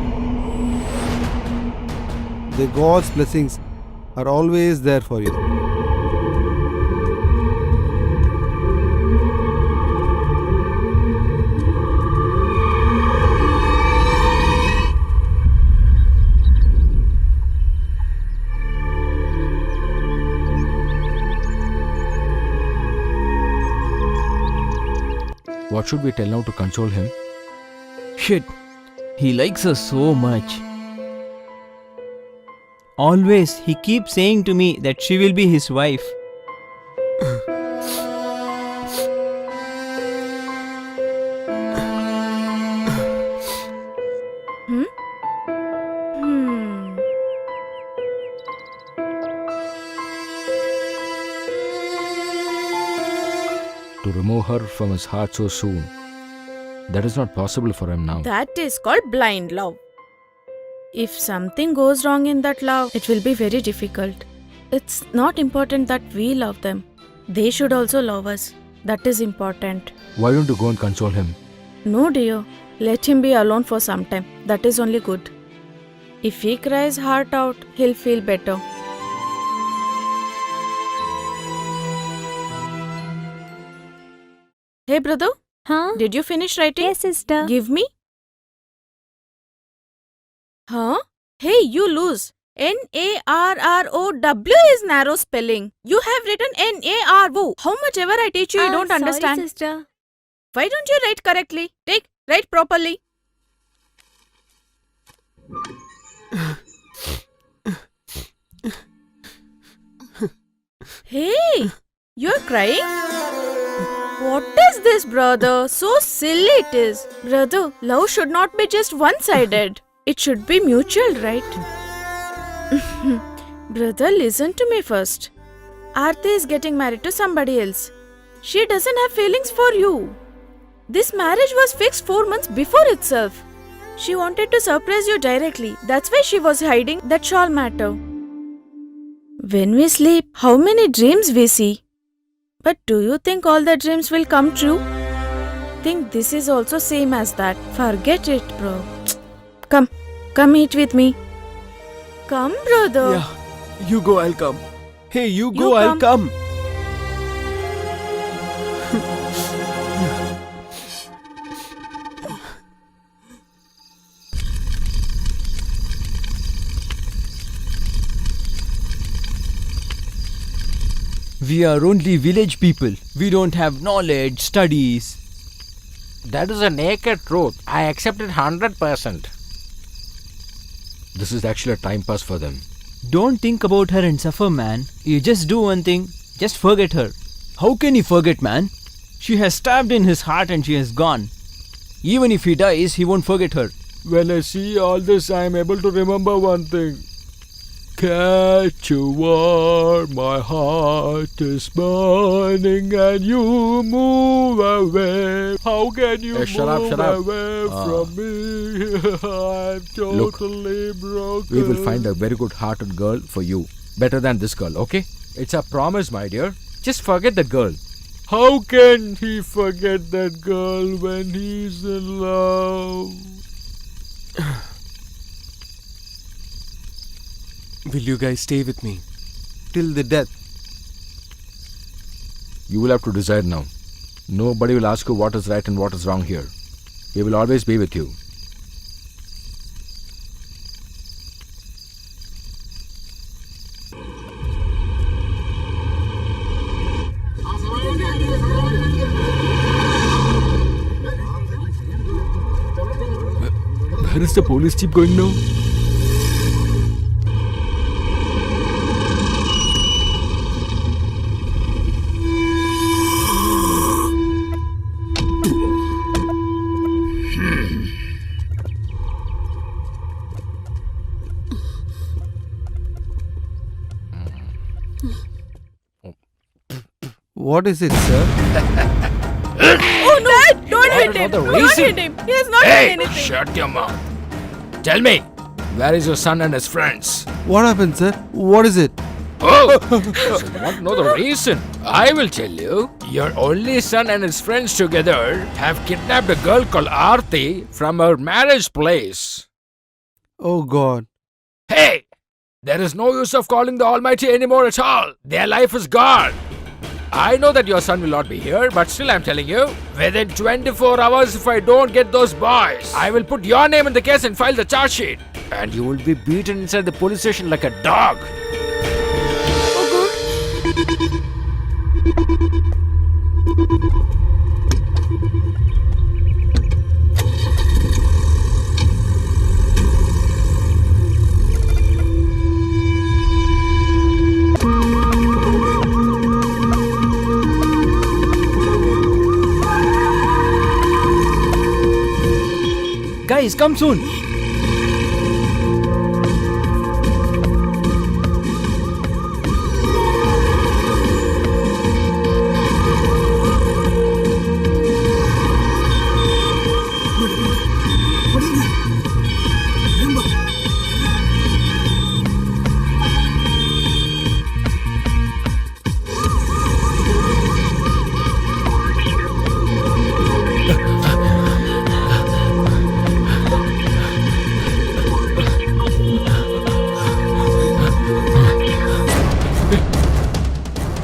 The God's blessings are always there for you. What should we tell now to console him? Shit. He likes her so much. Always, he keeps saying to me that she will be his wife. To remove her from his heart so soon. That is not possible for him now. That is called blind love. If something goes wrong in that love, it will be very difficult. It's not important that we love them. They should also love us. That is important. Why don't you go and console him? No, dear. Let him be alone for some time. That is only good. If he cries heart out, he'll feel better. Hey, brother. Huh? Did you finish writing? Yes, sister. Give me. Huh? Hey, you lose. Narrow is narrow spelling. You have written N-A-R-O. How much ever I teach you, you don't understand. Sorry, sister. Why don't you write correctly? Write properly. Hey, you're crying? What is this, brother? So silly it is. Brother, love should not be just one-sided. It should be mutual, right? Brother, listen to me first. Aarti is getting married to somebody else. She doesn't have feelings for you. This marriage was fixed 4 months before itself. She wanted to surprise you directly. That's why she was hiding that shawl matter. When we sleep, how many dreams we see? But do you think all the dreams will come true? Think this is also same as that. Forget it, bro. Come eat with me. Come, brother. Yeah, you go, I'll come. Hey, you go, You I'll come. We are only village people. We don't have knowledge, studies. That is a naked truth. I accept it 100%. This is actually a time pass for them. Don't think about her and suffer, man. You just do one thing. Just forget her. How can you forget, man? She has stabbed in his heart and she has gone. Even if he dies, he won't forget her. When I see all this, I am able to remember one thing. Catch a war, my heart is burning and you move away. How can you move shut up. away from me? I'm totally broken. We will find a very good hearted girl for you. Better than this girl, okay? It's a promise, my dear. Just forget that girl. How can he forget that girl when he's in love? Will you guys stay with me? Till the death. You will have to decide now. Nobody will ask you what is right and what is wrong here. We will always be with you. Where is the police jeep going now? What is it, sir? Oh no! Don't hit him! Don't hit him! He has not done Hey, anything. shut your mouth. Tell me, where is your son and his friends? What happened, sir? What is it? Oh, so you want to know the reason? I will tell you. Your only son and his friends together have kidnapped a girl called Aarti from her marriage place. Oh God. Hey, there is no use of calling the Almighty anymore at all. Their life is gone. I know that your son will not be here, but still I'm telling you, within 24 hours if I don't get those boys, I will put your name in the case and file the charge sheet. And you will be beaten inside the police station like a dog. Guys, come soon.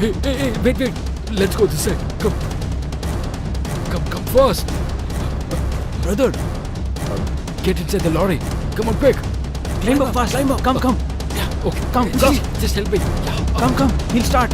Hey, wait. Let's go this side. Come fast. Brother, get inside the lorry. Come on, quick. Climb up fast. Come. Yeah, okay. Come, go. Just help me. Yeah. Come. He'll start.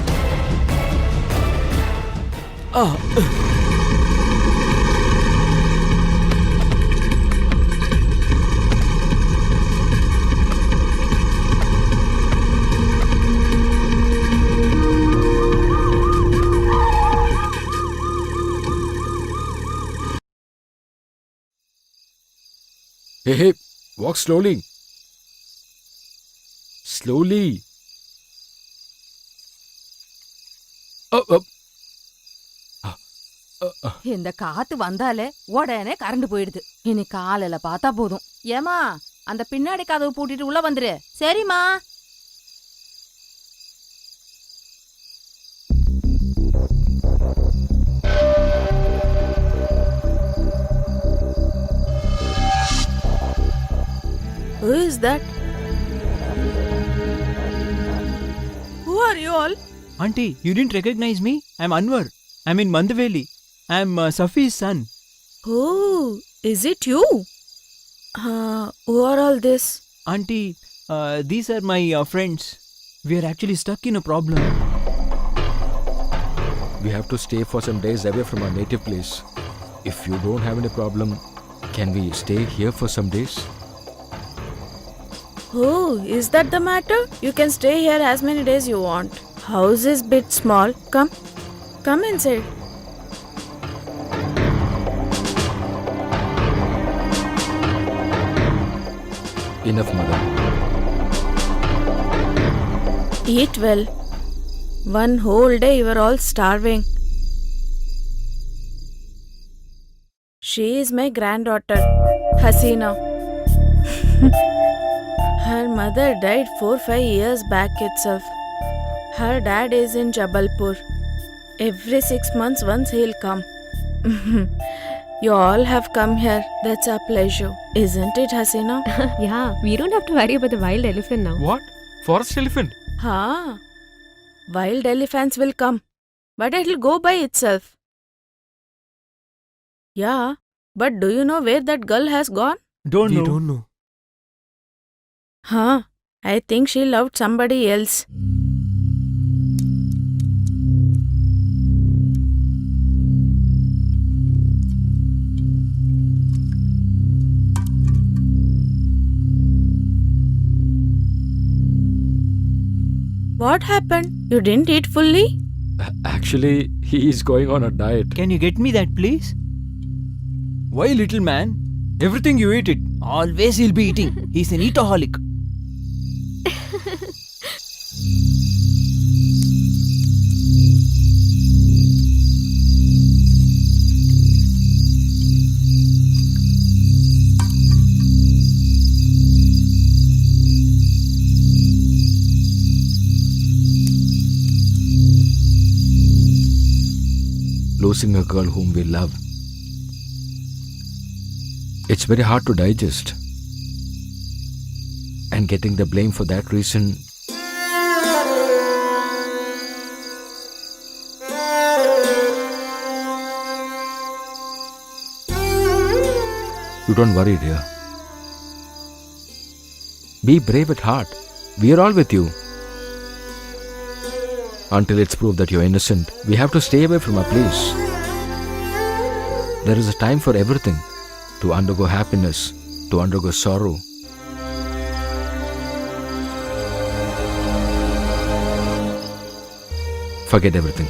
Hey, walk slowly. Slowly. இந்த காத்து வந்தாலே உடனே current போயிடுது. இனி காலையில பார்த்தா போதும். ஏமா, அந்த பின்னாடி கதவு பூட்டிட்டு உள்ள வந்துரு. சரிம்மா. Who is that? Who are you all? Auntie, you didn't recognize me? I'm Anwar. I'm in Mandaveli. I'm Safi's son. Oh, is it you? Who are all this? Auntie, these are my friends. We are actually stuck in a problem. We have to stay for some days away from our native place. If you don't have any problem, can we stay here for some days? Oh, is that the matter? You can stay here as many days you want. House is bit small. Come inside. Enough, mother. Eat well. One whole day you were all starving. She is my granddaughter, Hasina. Her mother died 4-5 years back itself. Her dad is in Jabalpur. Every 6 months once he'll come. You all have come here. That's a pleasure. Isn't it, Hasina? Yeah, we don't have to worry about the wild elephant now. What? Forest elephant? Huh. Wild elephants will come. But it'll go by itself. Yeah. But do you know where that girl has gone? Don't We know. don't know. Huh. I think she loved somebody else. What happened? You didn't eat fully? Actually, he is going on a diet. Can you get me that, please? Why, little man? Everything you eat it. Always he'll be eating. He's an eataholic. Losing a girl whom we love. It's very hard to digest. And getting the blame for that reason. You don't worry, dear. Be brave at heart. We are all with you. Until it's proved that you're innocent, we have to stay away from our place. There is a time for everything. To undergo happiness, to undergo sorrow. Forget everything.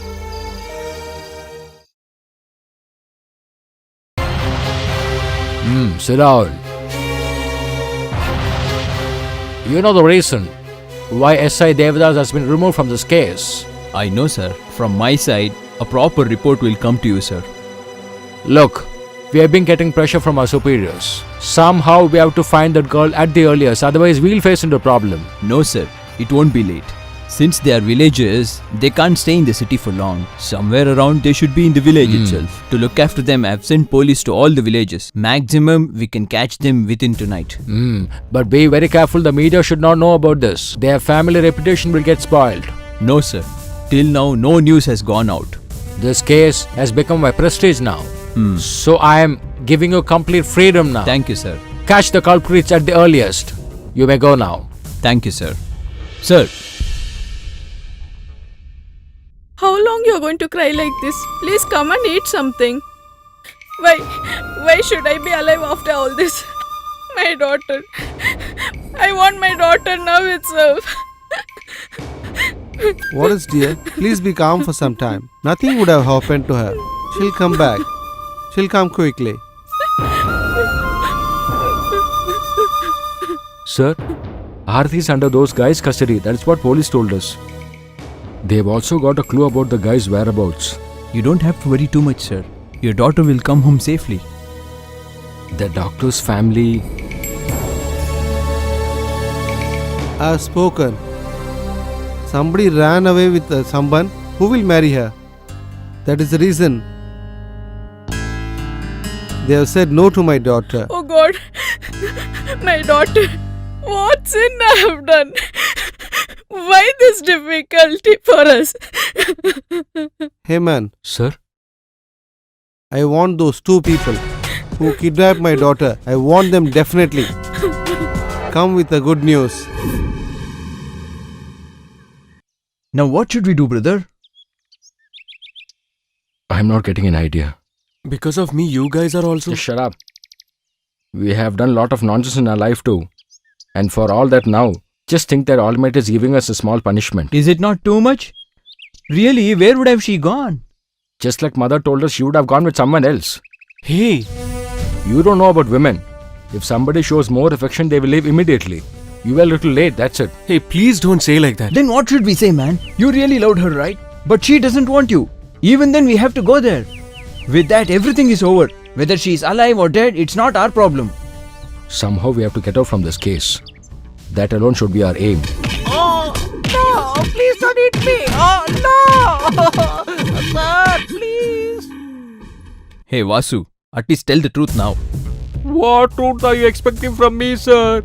Sit down. You know the reason why S.I. Devadas has been removed from this case. I know, sir. From my side, a proper report will come to you, sir. Look, we have been getting pressure from our superiors. Somehow we have to find that girl at the earliest, otherwise we'll face into a problem. No, sir. It won't be late. Since they are villagers, they can't stay in the city for long. Somewhere around they should be in the village itself. To look after them, I've sent police to all the villages. Maximum, we can catch them within tonight. But be very careful, the media should not know about this. Their family reputation will get spoiled. No, sir. Till now, no news has gone out. This case has become my prestige now. So I am giving you complete freedom now. Thank you, sir. Catch the culprits at the earliest. You may go now. Thank you, sir. Sir, How long you're going to cry like this? Please come and eat something. Why should I be alive after all this? My daughter. I want my daughter now itself. What is, dear? Please be calm for some time. Nothing would have happened to her. She'll come back. She'll come quickly. Sir, Aarti is under those guys' custody. That's what police told us. They've also got a clue about the guy's whereabouts. you don't have to worry too much, sir. Your daughter will come home safely. The doctor's family. I've spoken. Somebody ran away with someone who will marry her. That is the reason. They have said no to my daughter. Oh God, my daughter. What sin I have done? Why this difficulty for us? Hey man, Sir? I want those two people who kidnapped my daughter. I want them definitely. Come with the good news. Now what should we do, brother? I'm not getting an idea. Because of me, you guys are also. Just shut up. We have done a lot of nonsense in our life too. And for all that now, just think that Almighty is giving us a small punishment. Is it not too much? Really, where would have she gone? Just like mother told us, she would have gone with someone else. Hey, You don't know about women. If somebody shows more affection, they will leave immediately. You were a little late, that's it. hey, please don't say like that. Then what should we say, man? You really loved her, right? But she doesn't want you. Even then, we have to go there. With that, everything is over. Whether she is alive or dead, it's not our problem. Somehow we have to get out from this case. That alone should be our aim. Hey, Vasu, at least tell the truth now. What truth are you expecting from me, sir?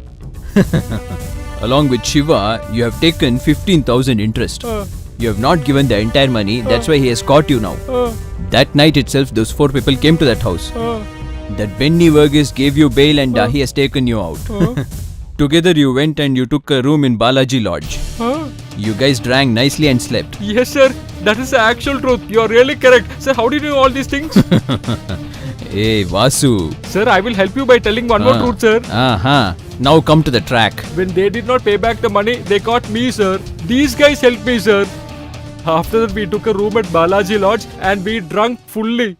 Along with Shiva, you have taken 15,000 interest. You have not given the entire money, that's why he has caught you now. That night itself, those 4 people came to that house. That Benny Verghese gave you bail and he has taken you out. Together you went and you took a room in Balaji Lodge. You guys drank nicely and slept. Yes, sir. That is the actual truth. You are really correct. Sir, how did you know all these things? Hey, Vasu. Sir, I will help you by telling one more truth, sir. Now come to the track. When they did not pay back the money, they caught me, sir. These guys helped me, sir. After that, we took a room at Balaji Lodge and we drank fully.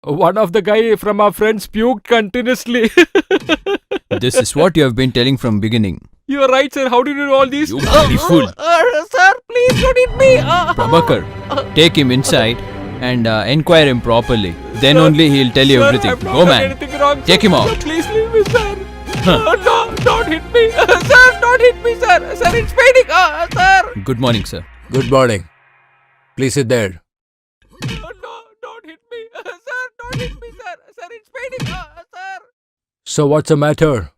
One of the guy from our friends puked continuously. This is what you have been telling from beginning. You are right, sir. How did you know all these? You bloody fool. Sir, please don't hit me. Prabhakar, take him inside and inquire him properly. Then Sir, only he'll tell you sir, everything. I've not Go, done man. anything wrong, Take sir. him out. Sir, please leave me, sir. No, don't hit me. Sir, don't hit me, sir. Sir, it's paining. Sir. Good morning, sir. Good morning. Please sit there. No, don't hit me. Sir, don't hit me, sir. Sir, it's paining. Sir. So what's the matter?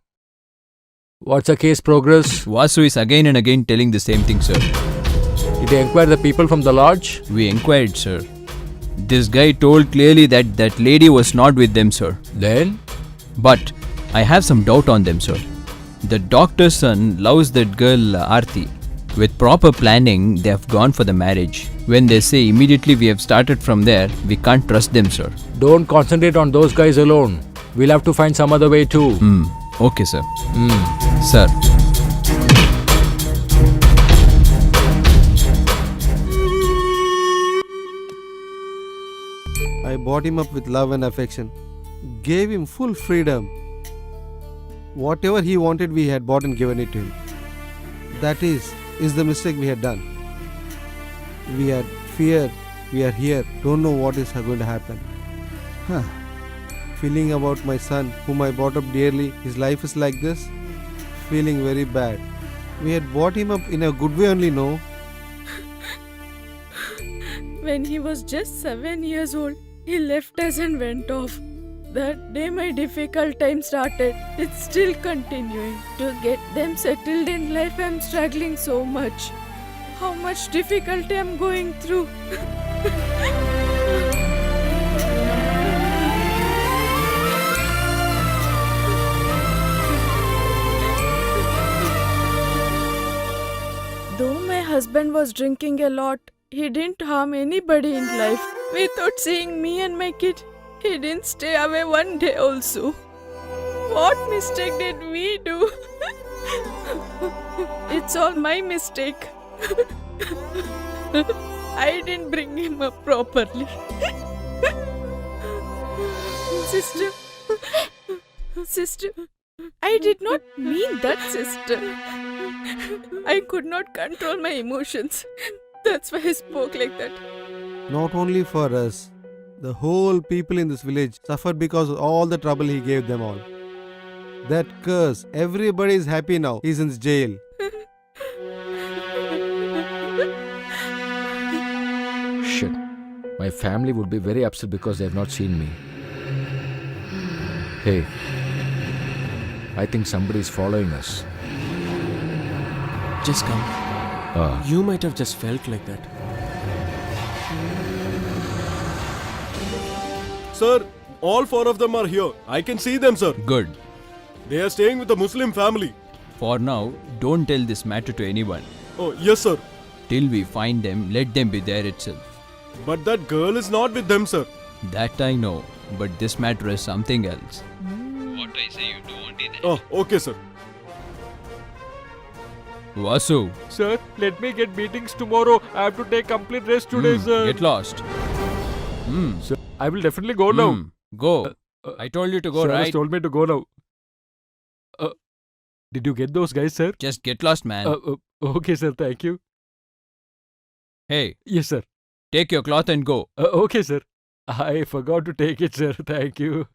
What's the case progress? Vasu is again and again telling the same thing, sir. Did you inquire the people from the lodge? We inquired, sir. This guy told clearly that that lady was not with them, sir. Then? But I have some doubt on them, sir. The doctor's son loves that girl, Aarti. With proper planning, they have gone for the marriage. When they say immediately we have started from there, we can't trust them, sir. Don't concentrate on those guys alone. We'll have to find some other way too. Okay, sir. Sir. I brought him up with love and affection, gave him full freedom. Whatever he wanted, we had bought and given it to him. That is the mistake we had done. We had fear, we are here, don't know what is going to happen. Feeling about my son, whom I brought up dearly, his life is like this, feeling very bad. We had brought him up in a good way only, no? When he was just 7 years old, he left us and went off. That day my difficult time started. It's still continuing. To get them settled in life, I'm struggling so much. How much difficulty I'm going through. Though my husband was drinking a lot, he didn't harm anybody in life. Without seeing me and my kid, he didn't stay away one day also. What mistake did we do? It's all my mistake. I didn't bring him up properly. Sister, I did not mean that, sister. I could not control my emotions. That's why I spoke like that. Not only for us, the whole people in this village suffered because of all the trouble he gave them all. That curse, everybody is happy now. He's in jail. Shit. My family would be very upset because they have not seen me. Hey, I think somebody is following us. Just come. You might have just felt like that. Sir, all 4 of them are here. I can see them, sir. Good. They are staying with the Muslim family. For now, don't tell this matter to anyone. Oh, yes, sir. Till we find them, let them be there itself. But that girl is not with them, sir. That I know, but this matter is something else. What I say you do only that. Oh, okay, sir. Vasu, Sir, let me get meetings tomorrow. I have to take complete rest today, sir. get lost. Sir, I will definitely go now. Go. I told you to go, Sir has right? told me to go now. Did you get those guys, sir? Just get lost, man. Okay, sir. Thank you. Hey, Yes, sir. take your cloth and go. Okay, sir. I forgot to take it, sir. Thank you.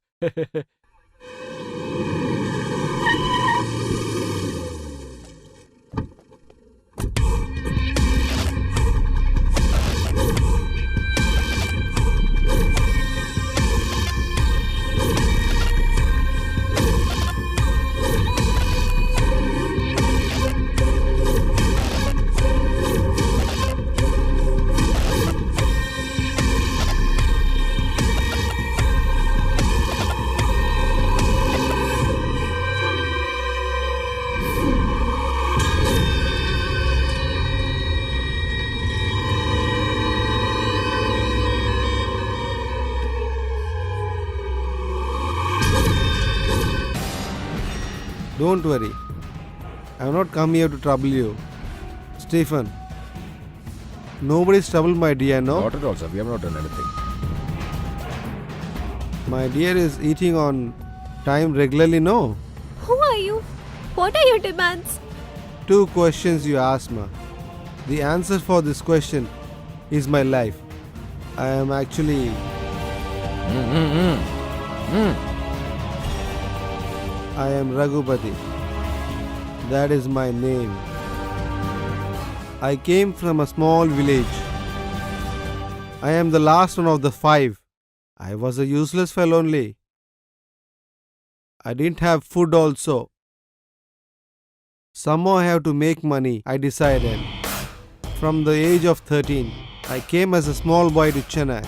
Don't worry. I have not come here to trouble you. Stephen, nobody's troubled my dear, no? Not at all, sir. We have not done anything. My dear is eating on time regularly, no? Who are you? What are your demands? 2 questions you asked, ma. The answer for this question is my life. I am actually... I am Raghupati. That is my name. I came from a small village. I am the last one of the 5. I was a useless fellow only. I didn't have food also. Somehow I have to make money, I decided. From the age of 13, I came as a small boy to Chennai.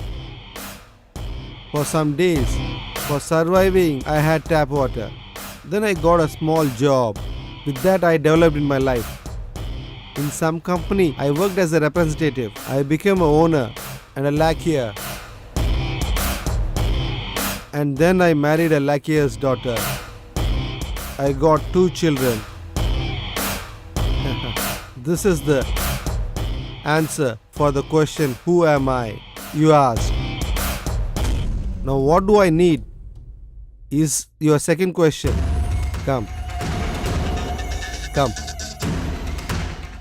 For some days, for surviving, I had tap water. Then I got a small job. With that, I developed in my life. In some company, I worked as a representative. I became an owner and a lacquer. And then I married a lacquer's daughter. I got 2 children. This is the answer for the question, who am I? You asked. Now what do I need? Is your second question. Come.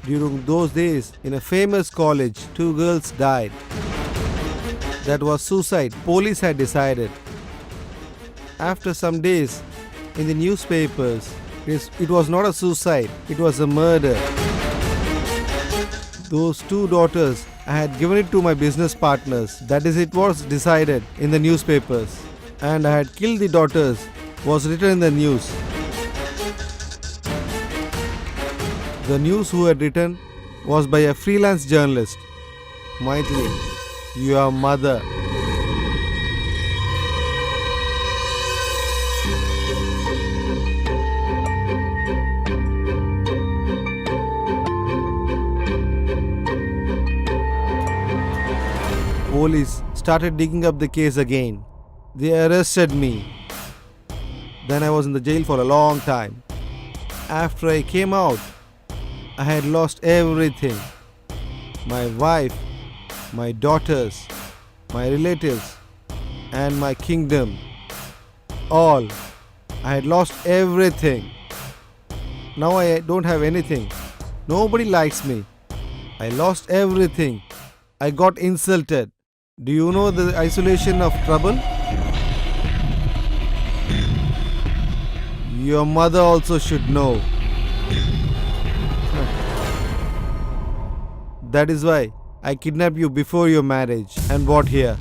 During those days, in a famous college, 2 girls died. That was suicide. Police had decided. After some days, in the newspapers, it was not a suicide, it was a murder. Those 2 daughters, I had given it to my business partners. That is, it was decided in the newspapers. And I had killed the daughters, was written in the news. The news who had written was by a freelance journalist. Maithili, your mother. Police started digging up the case again. They arrested me. Then I was in the jail for a long time. After I came out, I had lost everything. My wife, my daughters, my relatives, and my kingdom. All. I had lost everything. Now I don't have anything. Nobody likes me. I lost everything. I got insulted. Do you know the isolation of trouble? Your mother also should know. That is why I kidnapped you before your marriage and brought here.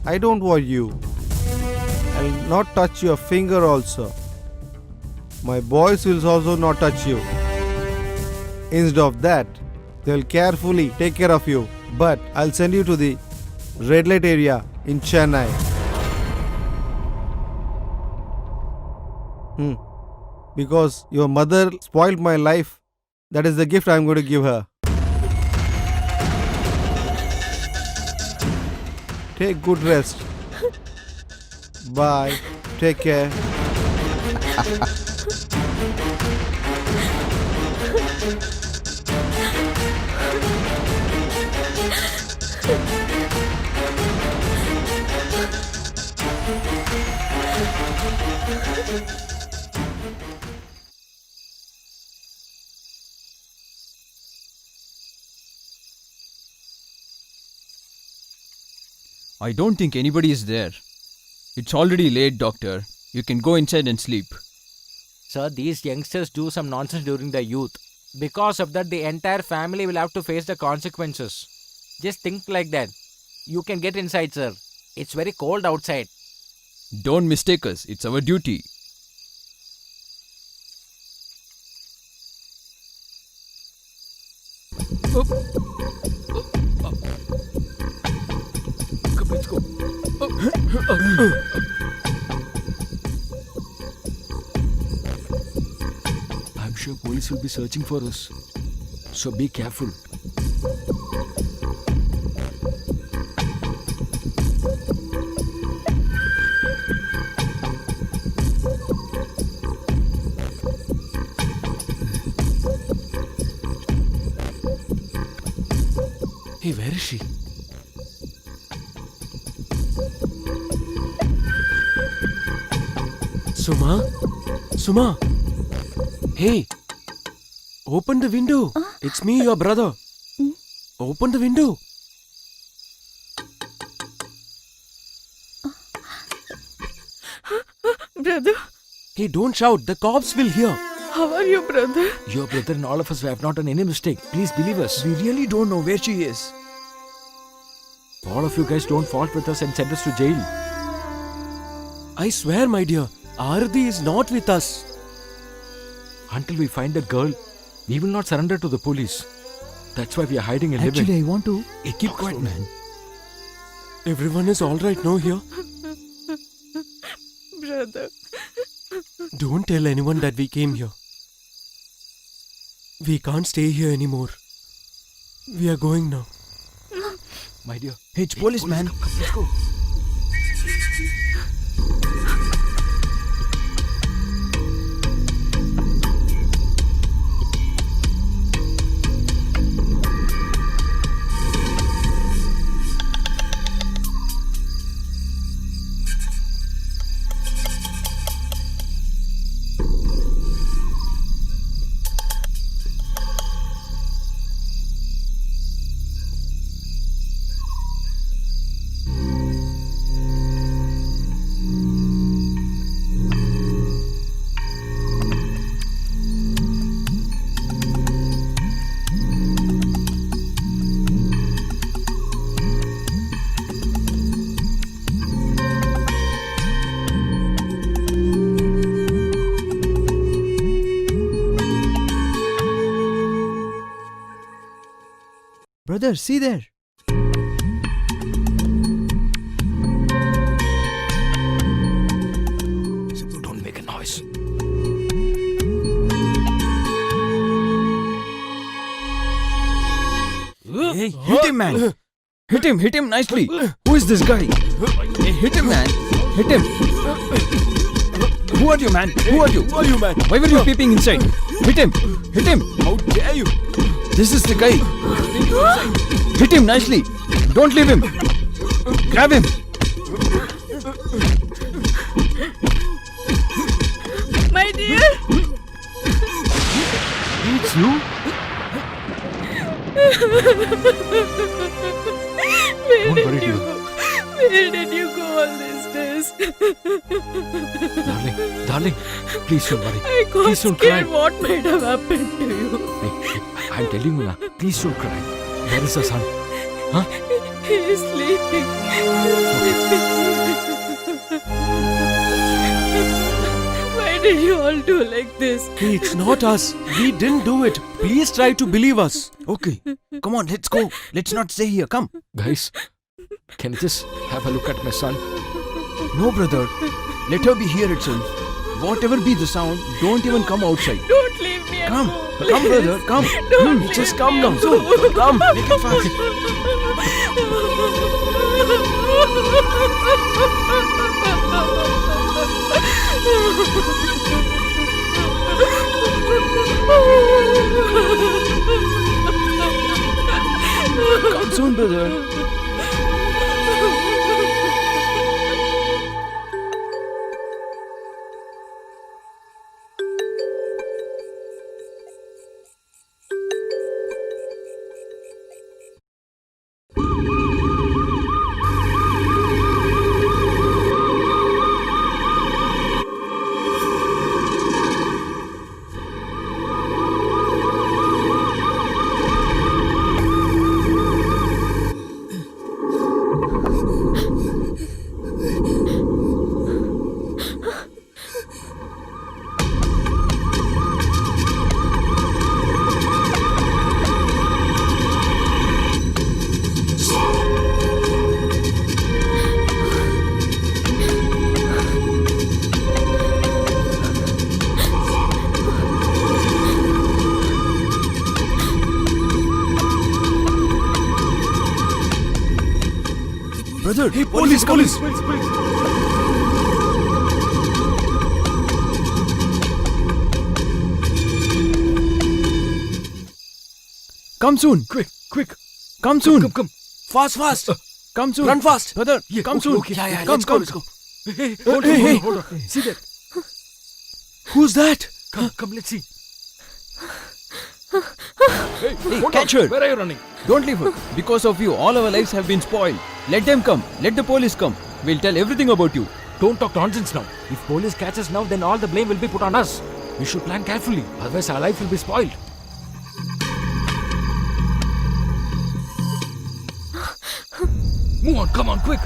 I don't want you. I'll not touch your finger also. My boys will also not touch you. Instead of that, they'll carefully take care of you. But I'll send you to the red light area in Chennai. Because your mother spoiled my life. That is the gift I'm going to give her. Take good rest. Bye. Take care. I don't think anybody is there. It's already late, doctor. You can go inside and sleep. Sir, these youngsters do some nonsense during their youth. Because of that, the entire family will have to face the consequences. Just think like that. You can get inside, sir. It's very cold outside. Don't mistake us. It's our duty. Come, let's go. I'm sure police will be searching for us. So be careful. Hey, where is she? Suma? Suma? Hey! Open the window. It's me, your brother. Open the window. Brother, Hey, don't shout. The cops will hear. how are you, brother? Your brother and all of us have not done any mistake. Please believe us. We really don't know where she is. All of you guys don't fault with us and send us to jail. I swear, my dear, Arati is not with us. Until we find that girl, we will not surrender to the police. That's why we are hiding and living. Actually, I want to. Hey, keep quiet, man. Everyone is all right now here. Brother. Don't tell anyone that we came here. We can't stay here anymore. We are going now. My dear. Hey, it's police, man. Let's go. Brother, see there. Don't make a noise. Hey, hit him, man. Hit him nicely. Who is this guy? Hey, hit him, man. Hit him. Who are you, man? Who are you? Who are you, man? Why were you peeping inside? Hit him. Hit him. How dare you? This is the guy. Hit him nicely. Don't leave him. Grab him. My dear. It's you? Where Don't did worry, you dear. go? Where did you go all these days? Darling, please don't worry. I got Please don't cry. scared. What might have happened to you? Hey, I'm telling you now. Please don't cry. Where is the sun? Huh? He is sleeping. Why did you all do like this? Hey, it's not us. We didn't do it. Please try to believe us. Okay. Come on, let's go. Let's not stay here. Come. Guys, can you just have a look at my son? No, brother. Let her be here itself. Whatever be the sound, don't even come outside. Don't leave me Come. alone. Come, brother. Come. Don't leave Just me come now. alone. Come. Make it fast. Come soon, brother. Brother, hey, police, police. Come soon. Quick, quick. Come soon. Come. Fast, fast. Come soon. Run fast. Brother, Yeah, come okay, soon. okay. Yeah, Come, let's go. Hey, Hey, hold on. See that? Who's that? Come, let's see. Hey, hold catch on. her. Where are you running? Don't leave her. Because of you, all our lives have been spoiled. Let them come. Let the police come. We'll tell everything about you. Don't talk nonsense now. If police catch us now, then all the blame will be put on us. We should plan carefully, otherwise our life will be spoiled. Move on, come on, quick.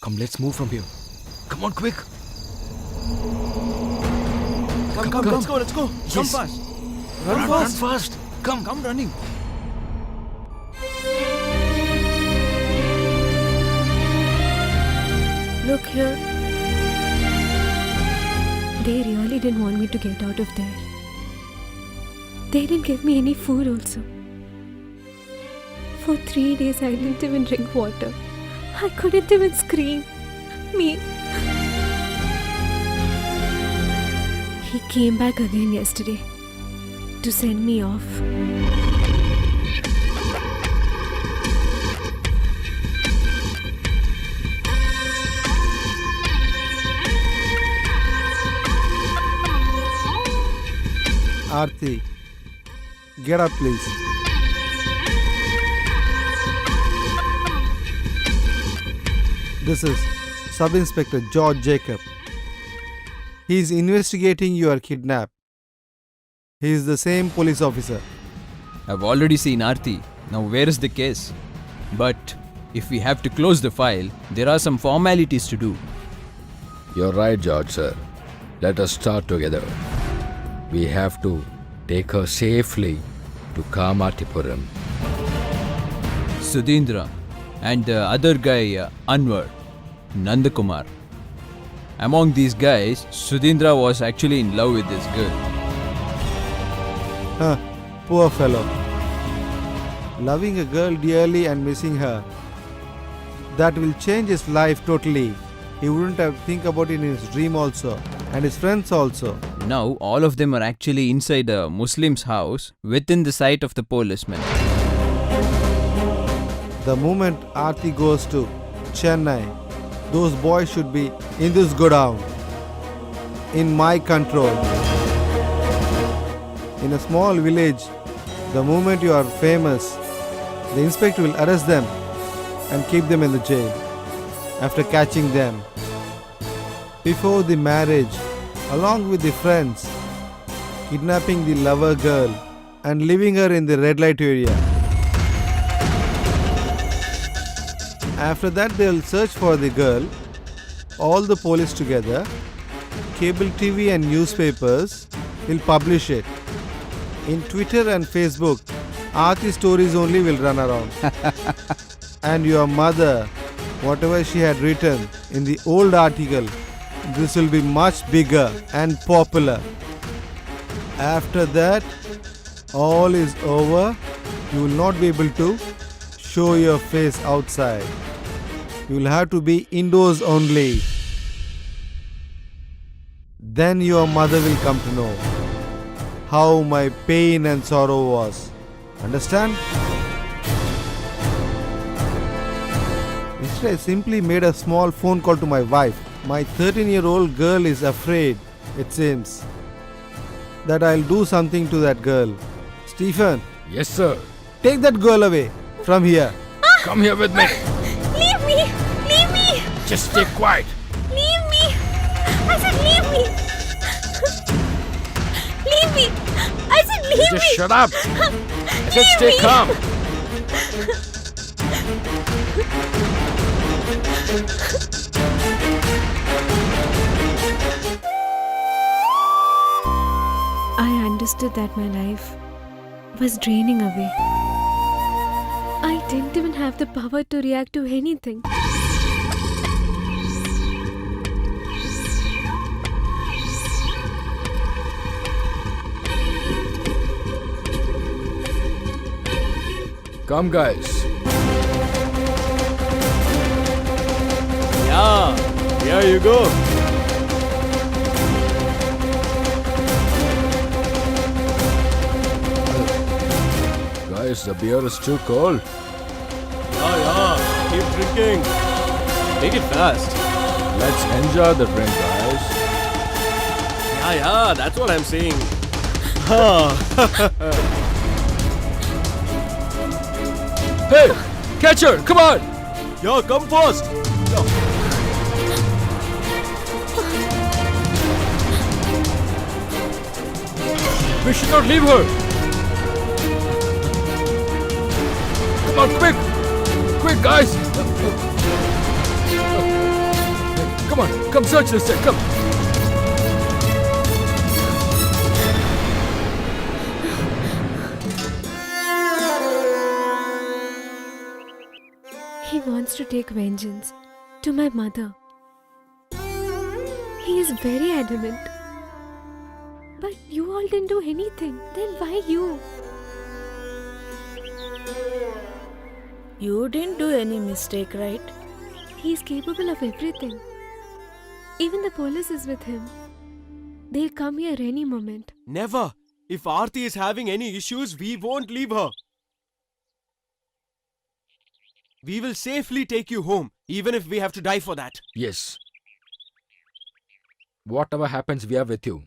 Come, let's move from here. Come on, quick. Come. Let's go. Come Yes. fast. Run fast. Come. Come running. Look here. They really didn't want me to get out of there. They didn't give me any food also. For 3 days I didn't even drink water. I couldn't even scream. Me. He came back again yesterday to send me off. Aarti, get up, please. This is Sub Inspector George Jacob. He is investigating your kidnap. He is the same police officer. I've already seen Aarti. Now where is the case? But if we have to close the file, there are some formalities to do. You're right, George, sir. Let us start together. We have to take her safely to Kamartipuram. Sudhindra and the other guy, Anwar, Nandakumar. Among these guys, Sudhindra was actually in love with this girl. Huh, poor fellow. Loving a girl dearly and missing her. That will change his life totally. He wouldn't have think about it in his dream also. And his friends also. Now, all of them are actually inside a Muslim's house within the sight of the policeman. The moment Aarti goes to Chennai, those boys should be in this godown. In my control. In a small village, the moment you are famous, the inspector will arrest them and keep them in the jail after catching them. Before the marriage, along with the friends, kidnapping the lover girl and leaving her in the red light area. After that, they will search for the girl, all the police together, cable TV and newspapers will publish it. In Twitter and Facebook, Aarti stories only will run around. And your mother, whatever she had written in the old article, this will be much bigger and popular. After that, all is over you will not be able to show your face outside. You will have to be indoors only. Then your mother will come to know how my pain and sorrow was. Understand? Instead, I simply made a small phone call to my wife. My 13-year-old girl is afraid, it seems, that I'll do something to that girl. Stephen, Yes, sir. take that girl away from here. Come here with me. Leave me! Leave me! Just stay quiet. Leave me! I said leave me! Leave me! I said leave Just me! shut up. I said stay me. calm. I understood that my life was draining away. I didn't even have the power to react to anything. Come, guys. Yeah, here you go. Guys, the beer is too cold. Yeah, keep drinking. Take it fast. Let's enjoy the drink, guys. Yeah, that's what I'm saying. Hey, catch her. Come on. Yo, come fast. We should not leave her. Come on, quick. Quick, guys. Come on, come search this thing. Come. He wants to take vengeance to my mother. He is very adamant. But you all didn't do anything. Then why you? You didn't do any mistake, right? He is capable of everything. Even the police is with him. They'll come here any moment. Never. If Aarti is having any issues, we won't leave her. We will safely take you home, even if we have to die for that. Yes. Whatever happens, we are with you.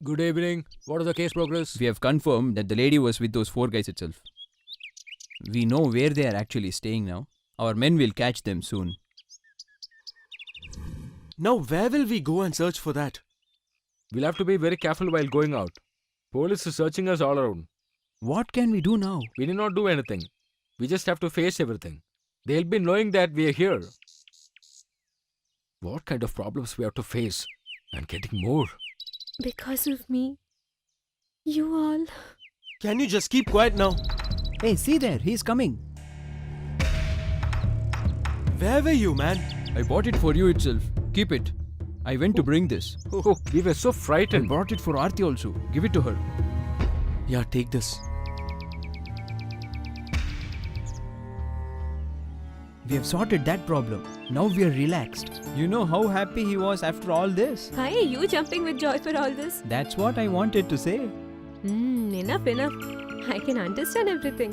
Good evening. What is the case progress? We have confirmed that the lady was with those 4 guys itself. We know where they are actually staying now. Our men will catch them soon. Now, where will we go and search for that? We'll have to be very careful while going out. Police is searching us all around. What can we do now? We need not do anything. We just have to face everything. They'll be knowing that we are here. What kind of problems we have to face? And getting more. Because of me. You all. Can you just keep quiet now? Hey, see there, he's coming. Where were you, man? I bought it for you itself. Keep it. I went to bring this. Oh, we were so I frightened. brought it for Aarti also. Give it to her. Yeah, take this. We have sorted that problem. Now we are relaxed. You know how happy he was after all this? Why are you jumping with joy for all this? That's what I wanted to say. Enough. I can understand everything.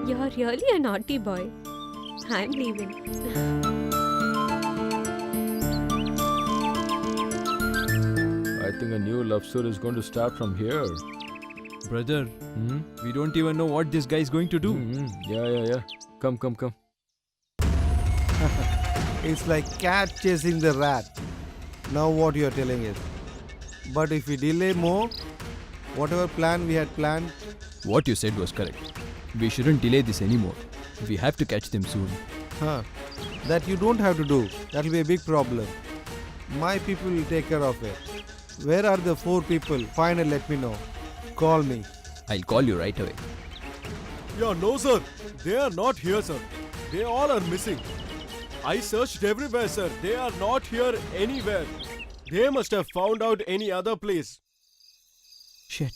You're really a naughty boy. I'm leaving. I think a new love story is going to start from here. Brother, we don't even know what this guy is going to do. Yeah. Come. It's like cat chasing the rat. Now what you are telling is. But if we delay more, whatever plan we had planned, What you said was correct. We shouldn't delay this anymore. We have to catch them soon. that you don't have to do. That will be a big problem. My people will take care of it. Where are the 4 people? Find and let me know. Call me. I'll call you right away. Yeah, no, sir. They are not here, sir. They all are missing. I searched everywhere, sir. They are not here anywhere. They must have found out any other place. Shit.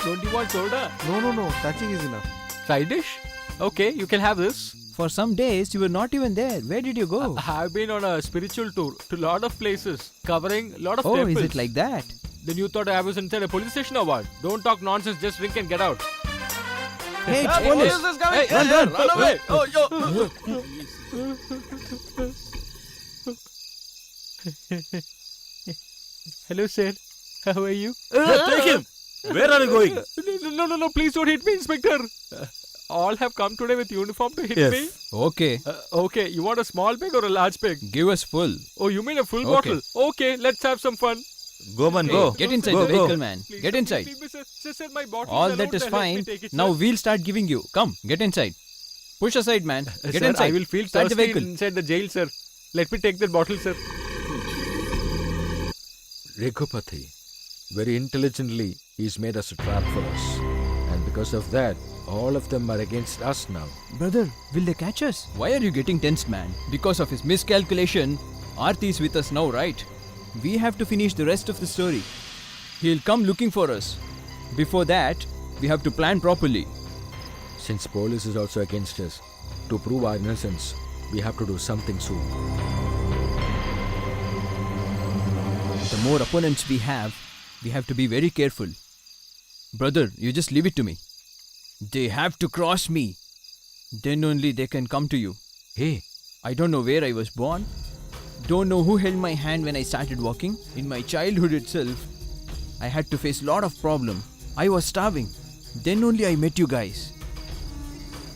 Don't you want soda? No. Touching is enough. Side dish? Okay, you can have this. For some days you were not even there. Where did you go? I've been on a spiritual tour to lot of places, covering lot of Oh, temples. is it like that? Then you thought I was inside a police station or what? Don't talk nonsense, just drink and get out. Hey, it's police! is coming! Run! Run away! Oh, yo! Hello, sir. How are you? Take him! Where are you going? No, please don't hit me, Inspector. All have come today with uniform to hit me. Okay, Okay, you want a small pig or a large pig? give us full. Oh, you mean a full Okay. bottle? Okay, let's have some fun. Go, man, Hey, get inside the vehicle, man. Please, Get sir, inside. please, please, sir, my bottle All is that allowed, is sir. Let me fine. take it, Now sir. we'll start giving you. Come, get inside. Push aside, man. Get Sir, inside. I will feel Start the thirsty vehicle. inside the jail, sir. Let me take that bottle, sir. Raghupati, very intelligently, he's made us a trap for us. And because of that, all of them are against us now. Brother, will they catch us? Why are you getting tensed, man? Because of his miscalculation, Aarti is with us now, right? We have to finish the rest of the story. He'll come looking for us. Before that, we have to plan properly. Since police is also against us, to prove our innocence, we have to do something soon. The more opponents we have to be very careful. Brother, you just leave it to me. They have to cross me. Then only they can come to you. Hey, I don't know where I was born. Don't know who held my hand when I started walking. In my childhood itself, I had to face lot of problem. I was starving. Then only I met you guys.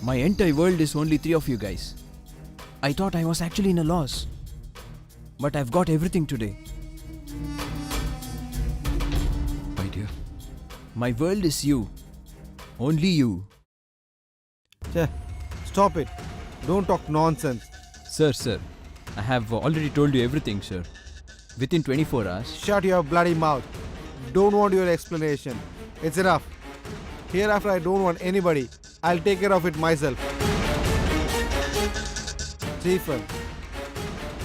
My entire world is only 3 of you guys. I thought I was actually in a loss. But I've got everything today. my dear. My world is you. Only you. Che, stop it. Don't talk nonsense. Sir. I have already told you everything, sir. Within 24 hours. Shut your bloody mouth. Don't want your explanation. It's enough. Hereafter, I don't want anybody. I'll take care of it myself. Stephen,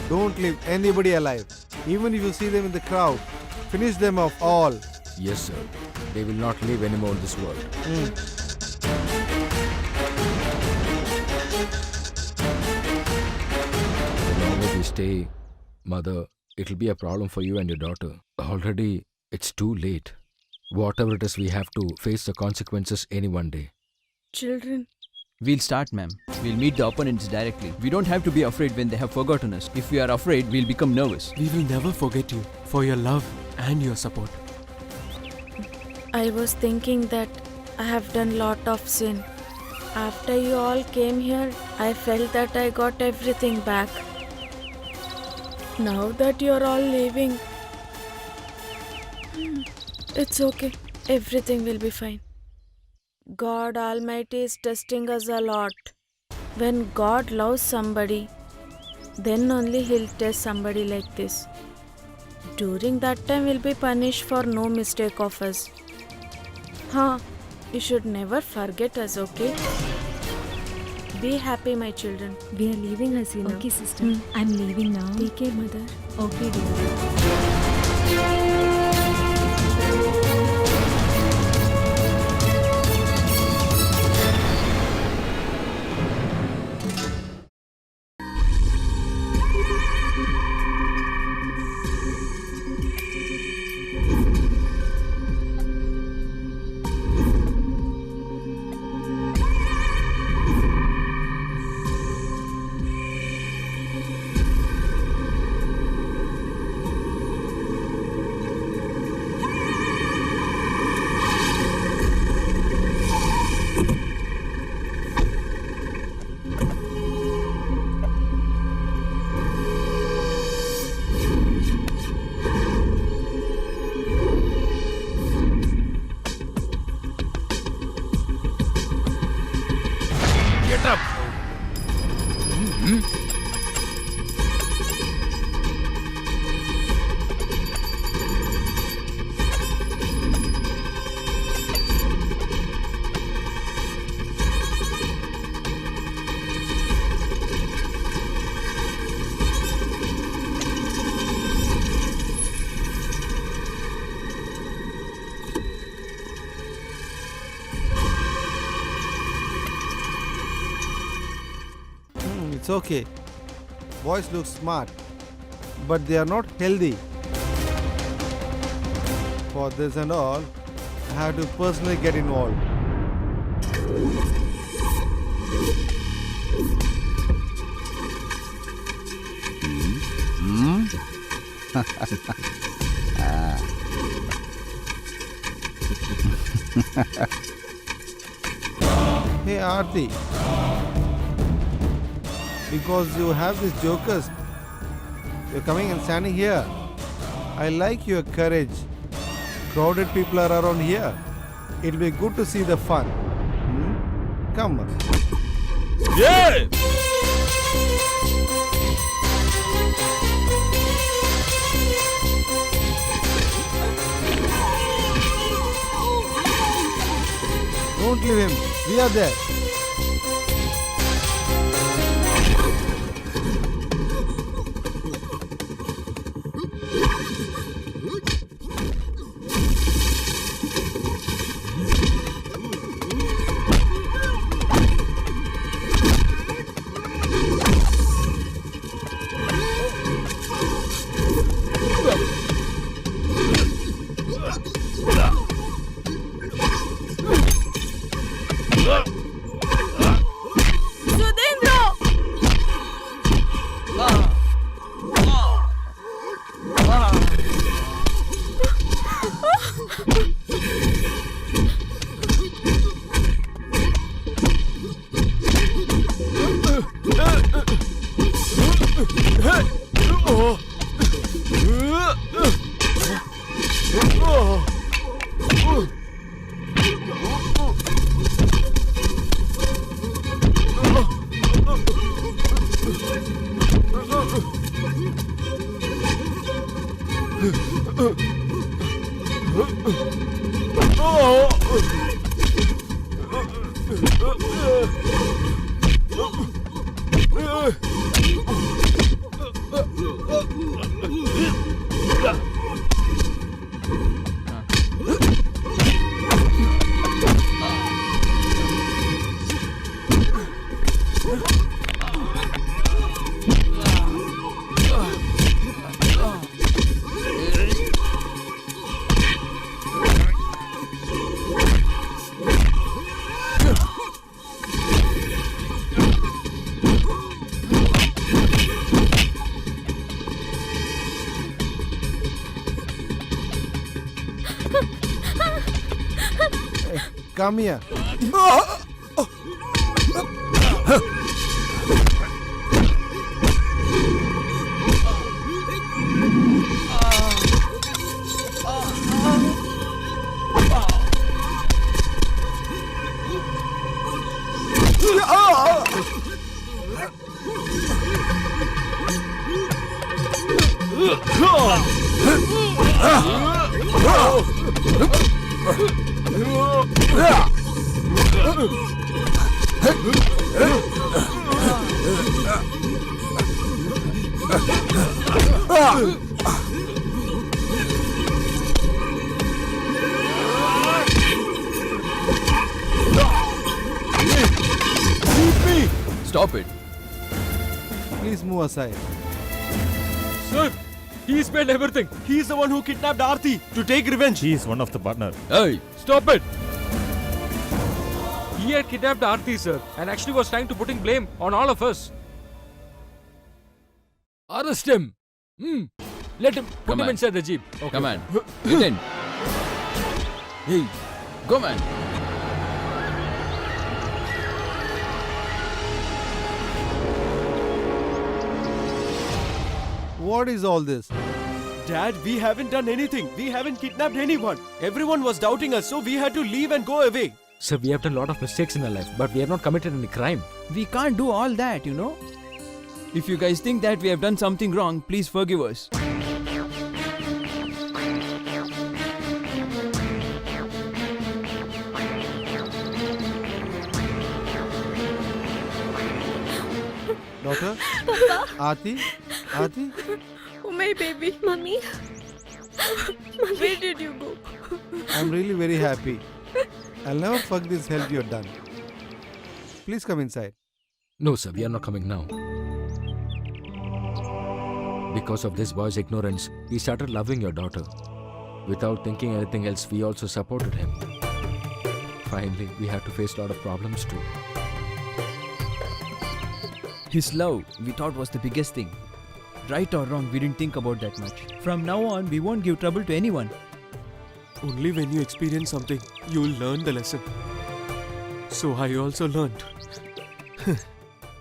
don't leave anybody alive. Even if you see them in the crowd, finish them off all. Yes, sir. They will not live anymore in this world. The longer we stay, Mother, it'll be a problem for you and your daughter. Already, it's too late. Whatever it is, we have to face the consequences any one day. Children, We'll start, ma'am. We'll meet the opponents directly. We don't have to be afraid when they have forgotten us. If we are afraid, we'll become nervous. We will never forget you for your love and your support. I was thinking that I have done lot of sin. After you all came here, I felt that I got everything back. Now that you're all leaving, it's okay. Everything will be fine. God Almighty is testing us a lot. When God loves somebody, then only He'll test somebody like this. During that time, we'll be punished for no mistake of us. You should never forget us, okay? Be happy, my children. We are leaving, Hasina. Okay, sister. I'm leaving now. Take care, mother. Okay, dear. Get up! It's okay. Boys look smart, but they are not healthy. For this and all, I have to personally get involved. Hey Aarti, because you have these jokers, you're coming and standing here. I like your courage. Crowded people are around here. It'll be good to see the fun. Come on. Yeah! Don't leave him. We are there. Come here. Stop it. Please move aside. Sir, he spent everything. He's the one who kidnapped Aarti to take revenge. He is one of the partner. Hey, stop it. He had kidnapped Aarti, sir, and actually was trying to putting blame on all of us. Arrest him. Let him put him inside the jeep. Okay. Come on. Get in. Hey, go man. What is all this? Dad, we haven't done anything. We haven't kidnapped anyone. Everyone was doubting us, so we had to leave and go away. Sir, we have done a lot of mistakes in our life, but we have not committed any crime. We can't do all that, you know. If you guys think that we have done something wrong, please forgive us. Daughter? Aarti? Aarti? Oh, my baby. Mummy. Where did you go? I'm really very happy. I'll never forget this help you have done. Please come inside. No, sir, we are not coming now. Because of this boy's ignorance, he started loving your daughter. Without thinking anything else, we also supported him. Finally, we had to face a lot of problems too. His love, we thought, was the biggest thing. Right or wrong, we didn't think about that much. From now on, we won't give trouble to anyone. Only when you experience something, you will learn the lesson. So I also learned.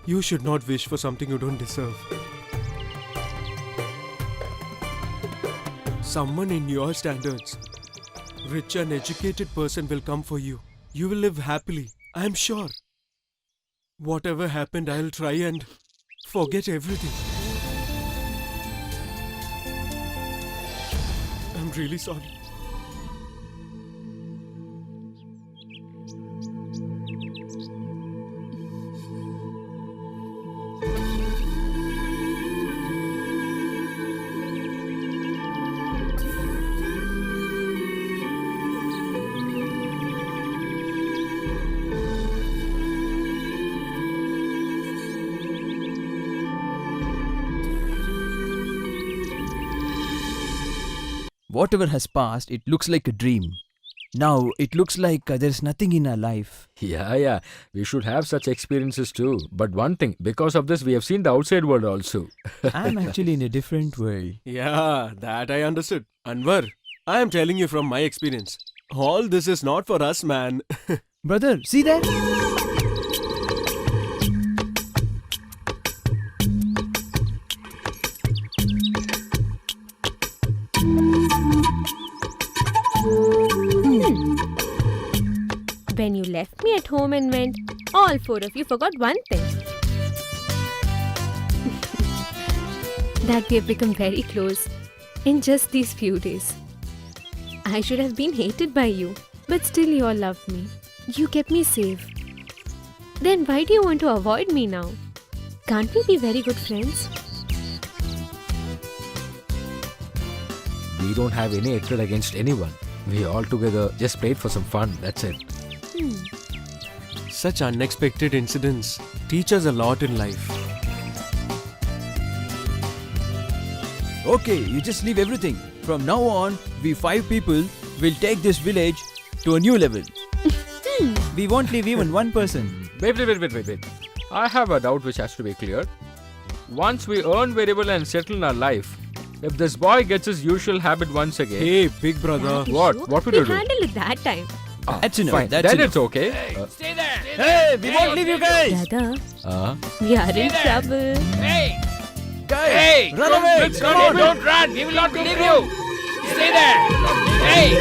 You should not wish for something you don't deserve. Someone in your standards, rich and educated person will come for you. You will live happily, I am sure. Whatever happened, I'll try and forget everything. I'm really sorry. Whatever has passed, it looks like a dream. Now, it looks like there's nothing in our life. Yeah. We should have such experiences too. But one thing, because of this, we have seen the outside world also. I'm actually in a different world. Yeah, that I understood. Anwar, I am telling you from my experience. All this is not for us, man. Brother, see that? When you left me at home and went, all four of you forgot one thing. That we have become very close in just these few days. I should have been hated by you, but still you all loved me. You kept me safe. Then why do you want to avoid me now? Can't we be very good friends? We don't have any hatred against anyone. We all together just played for some fun, that's it. Such unexpected incidents teach us a lot in life. Okay, you just leave everything. From now on, we 5 people will take this village to a new level. We won't leave even one person. Wait. I have a doubt which has to be cleared. Once we earn very well and settle in our life, if this boy gets his usual habit once again... Hey, big brother. What? What would We you do? handled it that time. That's enough. Fine, That's then enough. it's okay. Hey, we won't leave you guys. Brother, Uh, we are in trouble. Guys, run away. Come on. Don't run! We will not leave you! Stay there! Hey!